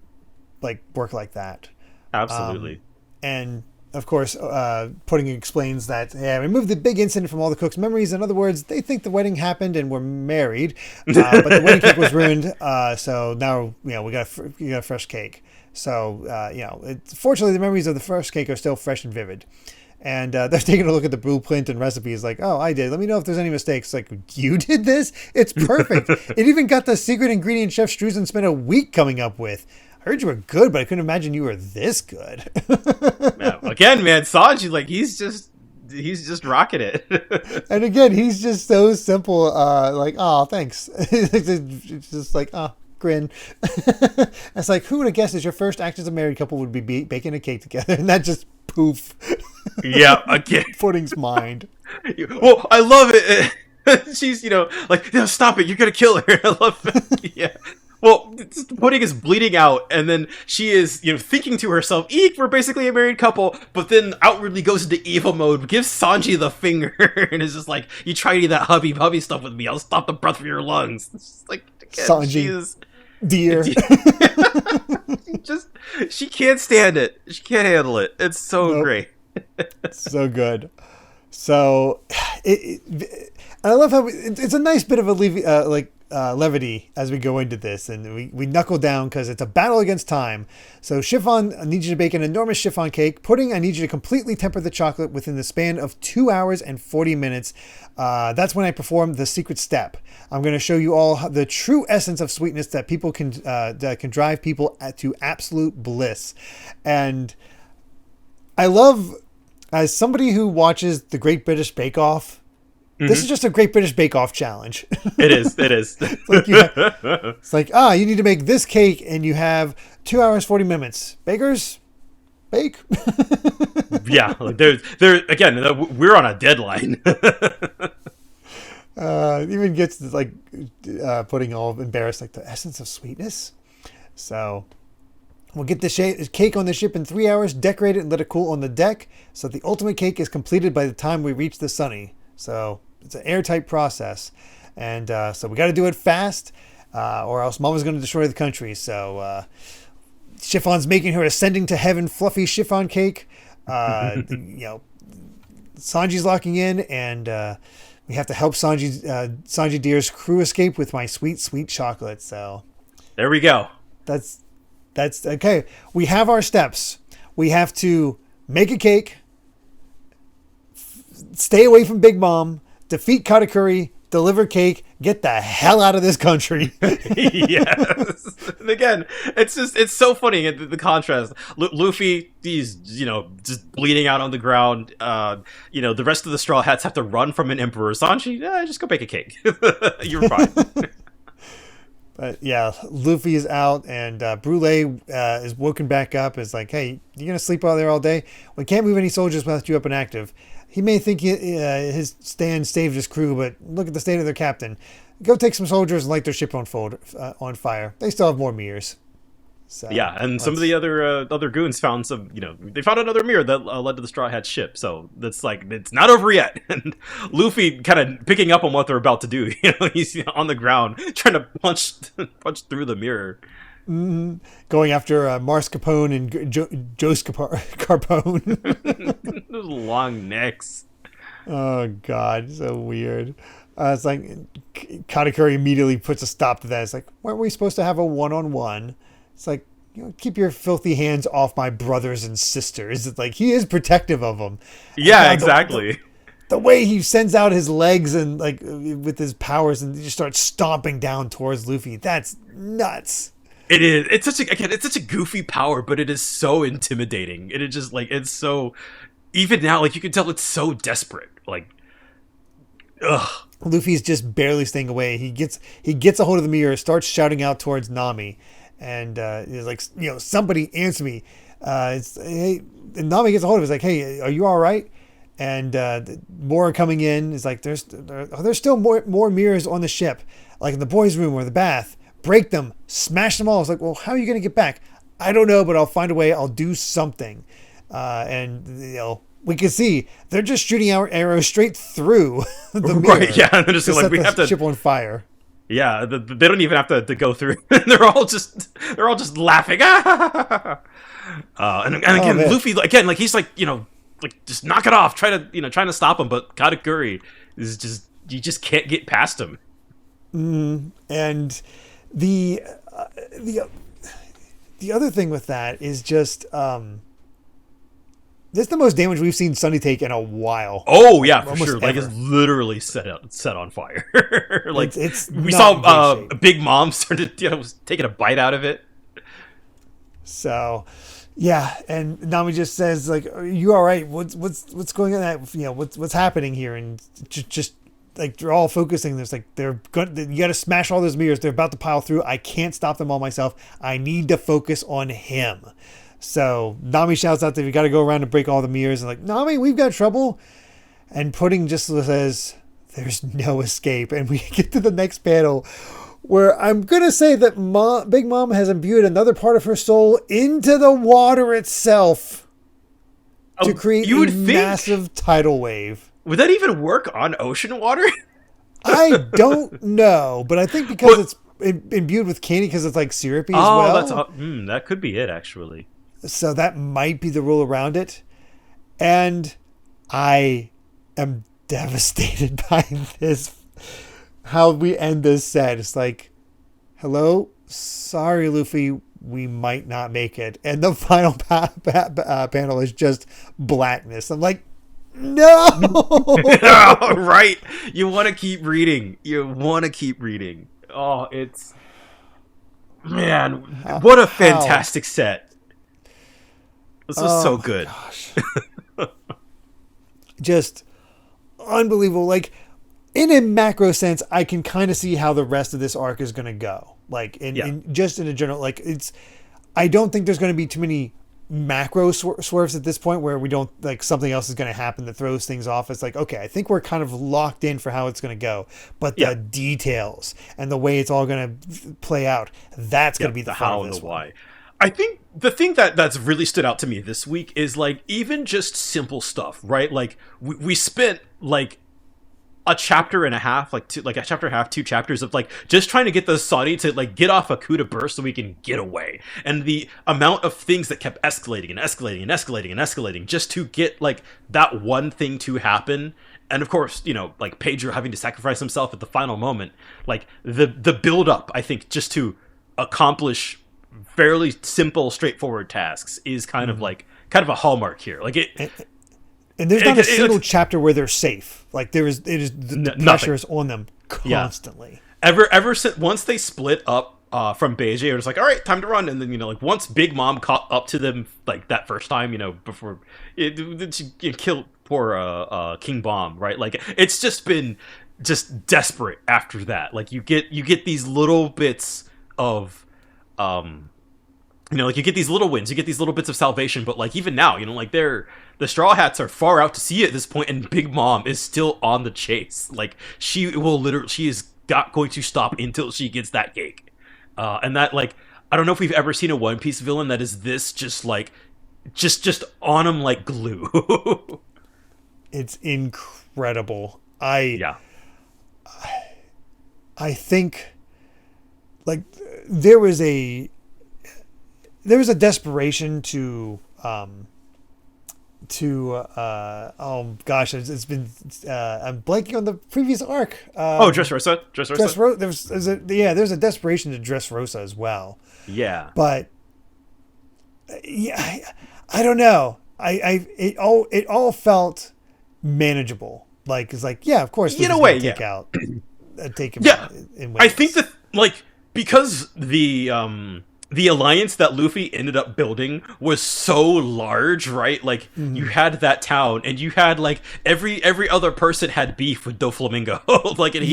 like work like that. Absolutely, and. Of course, Pudding explains that, yeah, remove the big incident from all the cook's memories. In other words, they think the wedding happened and we're married, but the wedding cake was ruined. So now, you know, we got a fresh cake. So, you know, fortunately, the memories of the first cake are still fresh and vivid. And they're taking a look at the blueprint and recipes like, oh, I did. Let me know if there's any mistakes. Like, you did this? It's perfect. It even got the secret ingredient Chef Struzan spent a week coming up with. I heard you were good, but I couldn't imagine you were this good. Yeah, again, man, Sanji, like he's just rocking it. And again, he's just so simple. Like, oh, thanks. It's just like, oh, grin. It's like, who would have guessed as your first act as a married couple would be baking a cake together, and that just poof. Yeah, again. Pudding's mind. Well, I love it. She's, like, no, stop it, you're gonna kill her. I love it. Yeah. Well, Pudding is bleeding out, and then she is, thinking to herself, eek, we're basically a married couple, but then outwardly goes into evil mode, gives Sanji the finger, and is just like, you try to do that hubby stuff with me, I'll stop the breath from your lungs. It's just like, again, Sanji, dear. She can't stand it. She can't handle it. It's so great. So good. So, I love how it's a nice bit of a levity as we go into this, and we knuckle down because it's a battle against time. So Chiffon, I need you to bake an enormous chiffon cake. Pudding, I need you to completely temper the chocolate within the span of 2 hours and 40 minutes. That's when I perform the secret step. I'm going to show you all the true essence of sweetness that can drive people to absolute bliss. And I love, as somebody who watches the Great British Bake Off, this is just a Great British Bake Off challenge. It is. It's like, you need to make this cake and you have 2 hours, 40 minutes. Bakers, bake. Yeah. Like again, we're on a deadline. Even gets Pudding all embarrassed, like the essence of sweetness. So we'll get the cake on the ship in 3 hours, decorate it and let it cool on the deck. So the ultimate cake is completed by the time we reach the Sunny. So it's an airtight process. And so we got to do it fast or else Mama's going to destroy the country. So Chiffon's making her ascending to heaven fluffy chiffon cake. Sanji's locking in, and we have to help Sanji Deer's crew escape with my sweet, sweet chocolate. So there we go. That's okay. We have our steps. We have to make a cake, stay away from Big Mom, defeat Katakuri, deliver cake, get the hell out of this country. Yes. And again, it's so funny, the contrast. Luffy, he's, just bleeding out on the ground. The rest of the Straw Hats have to run from an emperor. Sanji, just go bake a cake. You're fine. But yeah, Luffy is out, and Brule is woken back up. Is like, hey, you gonna sleep out there all day? We can't move any soldiers without you up and active. He may think his stand saved his crew, but look at the state of their captain. Go take some soldiers and light their ship on fire. They still have more mirrors. So, yeah, and some of the other goons found they found another mirror that led to the Straw Hat ship. So that's like, it's not over yet. And Luffy kind of picking up on what they're about to do. He's on the ground trying to punch through the mirror. Mm-hmm. Going after Mars Capone and Jose Carpone. Those long necks. Oh God, so weird. It's like Katakuri immediately puts a stop to that. It's like, weren't we supposed to have a one-on-one? It's like, keep your filthy hands off my brothers and sisters. It's like, he is protective of them. Yeah, exactly. The way he sends out his legs and with his powers and just starts stomping down towards Luffy. That's nuts. It is. It's such a goofy power, but it is so intimidating. And it just it's so, even now, you can tell it's so desperate. Ugh. Luffy's just barely staying away. He gets a hold of the mirror, starts shouting out towards Nami, and he's like, somebody answer me. Hey, and Nami gets a hold of it. It's like, hey, are you all right? And more are coming in. It's like, there's still more mirrors on the ship, like in the boys' room or the bath. Break them, smash them all. It's like, well, how are you going to get back? I don't know, but I'll find a way. I'll do something. And we can see they're just shooting our arrows straight through the mirror. Right? Yeah, and they're just like, we have to ship on fire. Yeah, they don't even have to go through. they're all just laughing. And again, Luffy again, he's just knock it off. Trying to stop him, but Katakuri is just, you just can't get past him. And the other thing with that is just this is the most damage we've seen Sunny take in a while. Oh yeah, for sure. Ever. It's literally set on fire. We saw Big Mom started taking a bite out of it. So yeah, and Nami just says, are you all right? What's going on? What's happening here? And just like they're all focusing. There's like you got to smash all those mirrors. They're about to pile through. I can't stop them all myself. I need to focus on him. So Nami shouts out that we got to go around and break all the mirrors. And like, Nami, we've got trouble. And Pudding just says, "There's no escape." And we get to the next panel, where I'm going to say that Big Mom has imbued another part of her soul into the water itself to create a massive tidal wave. Would that even work on ocean water? I don't know, but I think because it's imbued with candy because it's like syrupy as well. That could be it, actually. So that might be the rule around it. And I am devastated by this. How we end this set. It's like, hello, sorry, Luffy, we might not make it. And the final panel is just blackness. I'm like, no. Right. You want to keep reading. Oh, it's, man, what a fantastic set. This was so good. Gosh. Just unbelievable. Like, in a macro sense, I can kind of see how the rest of this arc is going to go. Like, in just in a general, like, I don't think there's going to be too many macro swerves at this point where we don't, like, something else is going to happen that throws things off. It's like, okay, I think we're kind of locked in for how it's going to go. But the details and the way it's all going to play out, that's going to be the how and the why. I think the thing that's really stood out to me this week is, like, even just simple stuff, right? Like, we spent, like, a chapter and a half, like 2 chapters of, like, just trying to get the Saudi to, like, get off Akuta burst so we can get away. And the amount of things that kept escalating and escalating and escalating and escalating just to get, like, that one thing to happen. And of course, you know, like, Pedro having to sacrifice himself at the final moment. Like, the build up, I think, just to accomplish fairly simple, straightforward tasks is kind of a hallmark here. Like, and there's not a single chapter where they're safe. Like, the pressure is on them constantly. Yeah. Ever since once they split up from Beijing, it was like, all right, time to run. And then, you know, like, once Big Mom caught up to them, like, that first time, you know, before it killed poor King Bomb, right? Like, it's just been just desperate after that. Like, you get these little bits of you know, like, you get these little wins, you get these little bits of salvation, but, like, even now, you know, like, the Straw Hats are far out to sea at this point, and Big Mom is still on the chase. Like, she is not going to stop until she gets that cake. And that, like, I don't know if we've ever seen a One Piece villain that is this just, like, just on him like glue. It's incredible. I think, like, there was a desperation to oh gosh, it's been I'm blanking on the previous arc. Dressrosa. There's a desperation to Dressrosa as well. Yeah, but I don't know. It all felt manageable. Like, it's like, yeah, of course, in a way, take him. In I think that, like, because the alliance that Luffy ended up building was so large, right? Like, you had that town, and you had, like, every other person had beef with Doflamingo. Like, and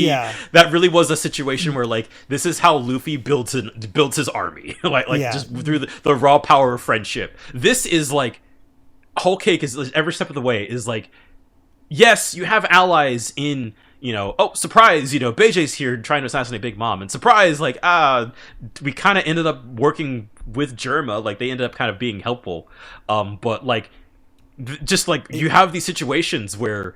that really was a situation where, like, this is how Luffy builds his army, just through the raw power of friendship. This is, like, Whole Cake is, every step of the way is, like, yes, you have allies in, you know, oh, surprise, you know, Beijing's here trying to assassinate Big Mom. And surprise, like, we kind of ended up working with Germa. Like, they ended up kind of being helpful. But, like, just, like, you have these situations where,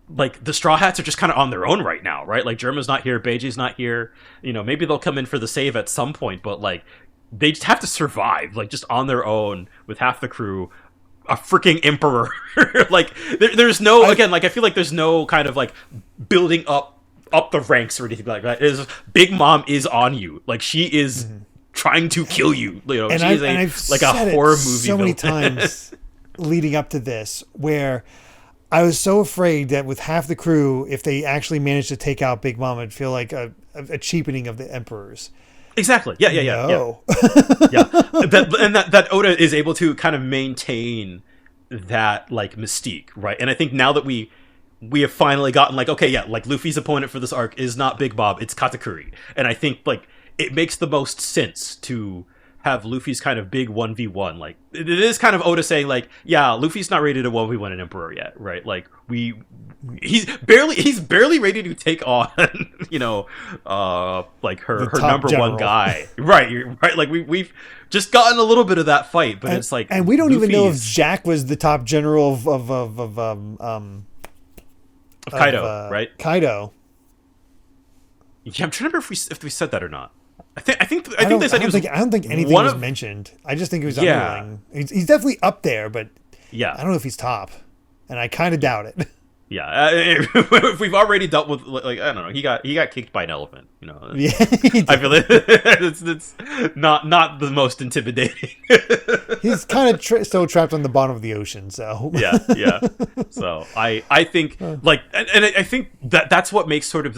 like, the Straw Hats are just kind of on their own right now, right? Like, Germa's not here, Beijing's not here. You know, maybe they'll come in for the save at some point, but, like, they just have to survive, like, just on their own with half the crew. A freaking emperor. Like, there's no, again, like, I feel like there's no kind of, like, building up the ranks or anything like that. Big Mom is on you. Like, she is trying to kill you. You know, and she's like a horror movie so many times leading up to this, where I was so afraid that with half the crew, if they actually managed to take out Big Mom, it'd feel like a cheapening of the emperors. Exactly. Yeah. No. Yeah. That Oda is able to kind of maintain that, like, mystique, right? And I think now that we we have finally gotten like, okay, yeah, like Luffy's opponent for this arc is not Big Bob, it's Katakuri. And I think like it makes the most sense to have Luffy's kind of big 1v1. Like it is kind of Oda saying like, yeah, Luffy's not ready to 1v1 an Emperor yet, right? Like he's barely ready to take on like her number general. one guy. Right. Like we've just gotten a little bit of that fight, but it's like, and we don't even know if Jack was the top general of Kaido, right? Kaido. Yeah, I'm trying to remember if we said that or not. I think they said he was. I don't think anything was mentioned. I just think he was underling. He's definitely up there, but yeah, I don't know if he's top, and I kind of doubt it. Yeah, if we've already dealt with like I don't know, he got kicked by an elephant. Yeah, I feel like it's not the most intimidating. He's kind of still trapped on the bottom of the ocean, so yeah. So I think like and I think that's what makes sort of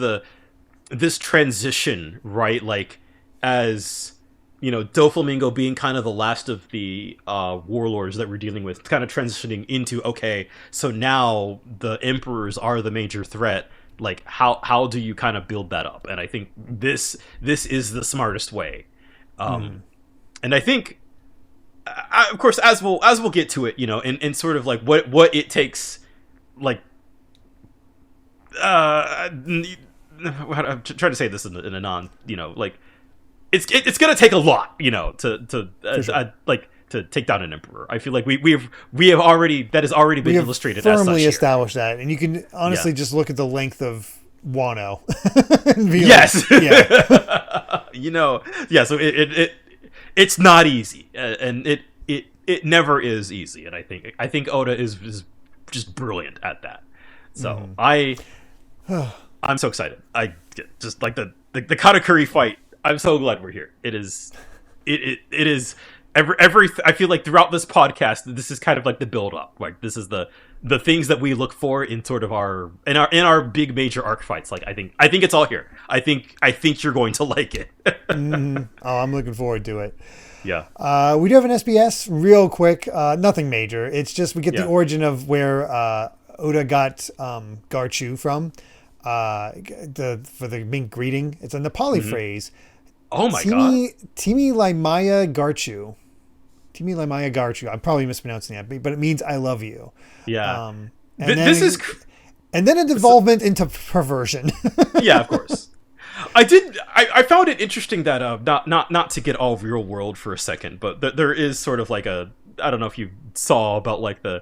this transition, right? Like as Doflamingo being kind of the last of the warlords that we're dealing with, kind of transitioning into, okay, so now the emperors are the major threat. Like how do you kind of build that up? And I think this is the smartest way. And I think, of course, as we'll get to it, and sort of like what it takes, like I'm trying to say this in a non, like. It's gonna take a lot, to take down an emperor. I feel like we have already that has already been illustrated. Firmly as established that, and you can honestly just look at the length of Wano. Yes, yeah. So it's not easy, and it never is easy. And I think Oda is just brilliant at that. So I'm so excited. I just like the Katakuri fight. I'm so glad we're here. It is every I feel like throughout this podcast, this is kind of like the build up. Like this is the things that we look for in sort of our big major arc fights. Like I think it's all here. I think you're going to like it. Oh, I'm looking forward to it. Yeah. We do have an SBS real quick. Nothing major. It's just we get the origin of where Oda got Garchu from. For the mink greeting. It's a Nepali phrase. Oh my god. Timi Laimaya Garchu. Timi Laimaya Garchu. I'm probably mispronouncing that, but it means I love you. Yeah. And then a devolvement into perversion. Yeah, of course. I found it interesting that not to get all real world for a second, but there is sort of like I don't know if you saw about like the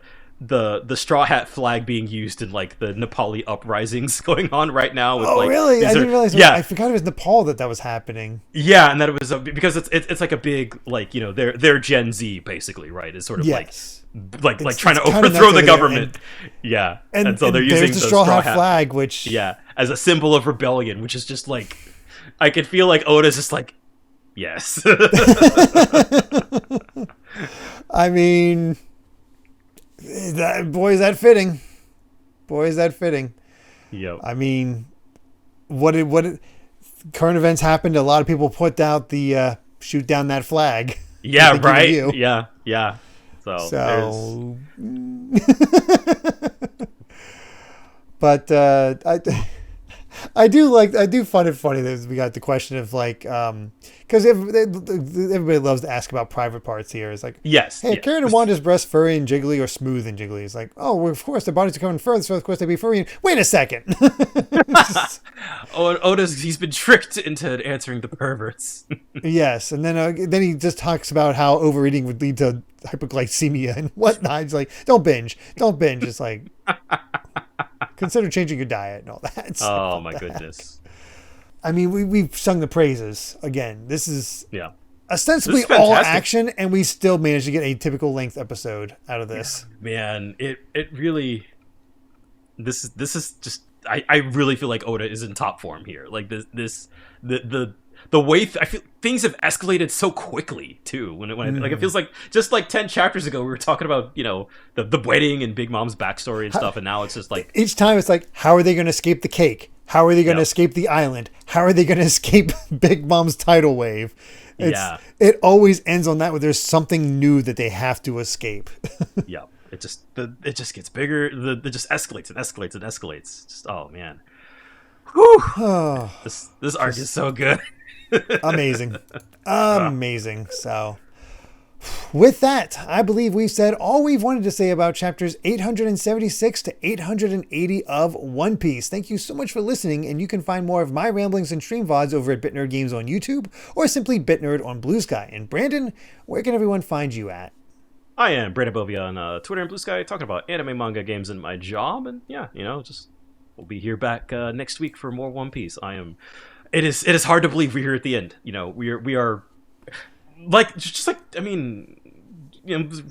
straw hat flag being used in like the Nepali uprisings going on right now. With, really? I didn't realize. Yeah, I forgot it was Nepal that was happening. Yeah, and that it was because it's like a big like they're Gen Z basically, right? It's sort of like trying to overthrow the government. And so they're using the straw hat flag, which as a symbol of rebellion, which is just like I could feel like Oda's just like yes. I mean. Is that fitting? Yep. I mean, what current events happened? A lot of people put out the shoot down that flag. Yeah, right. Yeah. So but I do find it funny that we got the question of like, because everybody loves to ask about private parts here. It's like, hey, Karen and Wanda's breast furry and jiggly or smooth and jiggly? It's like, oh, well, of course their bodies are coming further, so of course they'd be furry. Wait a second. He's been tricked into answering the perverts. Yes, and then he just talks about how overeating would lead to hypoglycemia and whatnot. He's like, don't binge. It's like. Consider changing your diet and all that. Oh my goodness! I mean, we've sung the praises again. This is ostensibly this is all action, and we still managed to get a typical length episode out of this. Man, it really. This is just. I really feel like Oda is in top form here. Like the way I feel things have escalated so quickly too. When like it feels like just like 10 chapters ago we were talking about the wedding and Big Mom's backstory and stuff, and now it's just like each time it's like, how are they going to escape the cake? How are they going to escape the island? How are they going to escape Big Mom's tidal wave? It always ends on that where there's something new that they have to escape. Yeah. it just gets bigger. It just escalates and escalates and escalates. Just oh man, whew. This arc is so good. Amazing. Amazing. So, with that, I believe we've said all we've wanted to say about chapters 876 to 880 of One Piece. Thank you so much for listening, and you can find more of my ramblings and stream VODs over at BitNerd Games on YouTube, or simply BitNerd on BlueSky. And Brandon, where can everyone find you at? I am Brandon Bovia on Twitter and BlueSky, talking about anime, manga, games, and my job. And yeah, just we'll be here back next week for more One Piece. It is hard to believe we're here at the end. We are like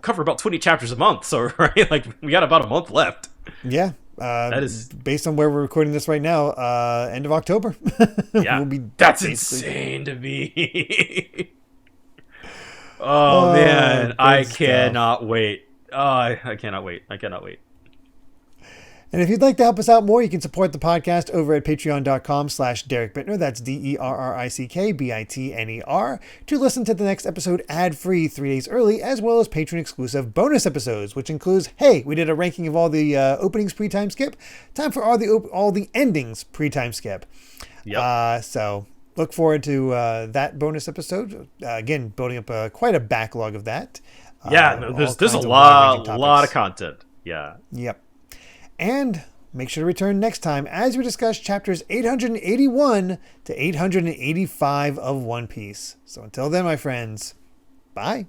cover about 20 chapters a month. So right, like we got about a month left. Yeah, that is based on where we're recording this right now. End of October. Yeah, that's insane to me. Oh man, I cannot wait. I cannot wait. And if you'd like to help us out more, you can support the podcast over at patreon.com/DerrickBittner. That's DerrickBitner, to listen to the next episode ad-free 3 days early, as well as patron-exclusive bonus episodes, which includes, hey, we did a ranking of all the openings pre-time skip. Time for all the endings pre-time skip. Yep. So look forward to that bonus episode. Again, building up quite a backlog of that. There's a lot of content. Yeah. Yep. And make sure to return next time as we discuss chapters 881 to 885 of One Piece. So until then, my friends, bye.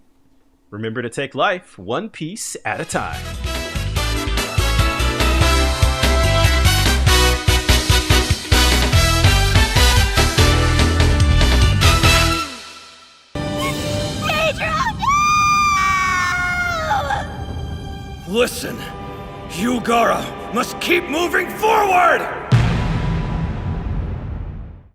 Remember to take life one piece at a time. Listen, you, Gaara, must keep moving forward!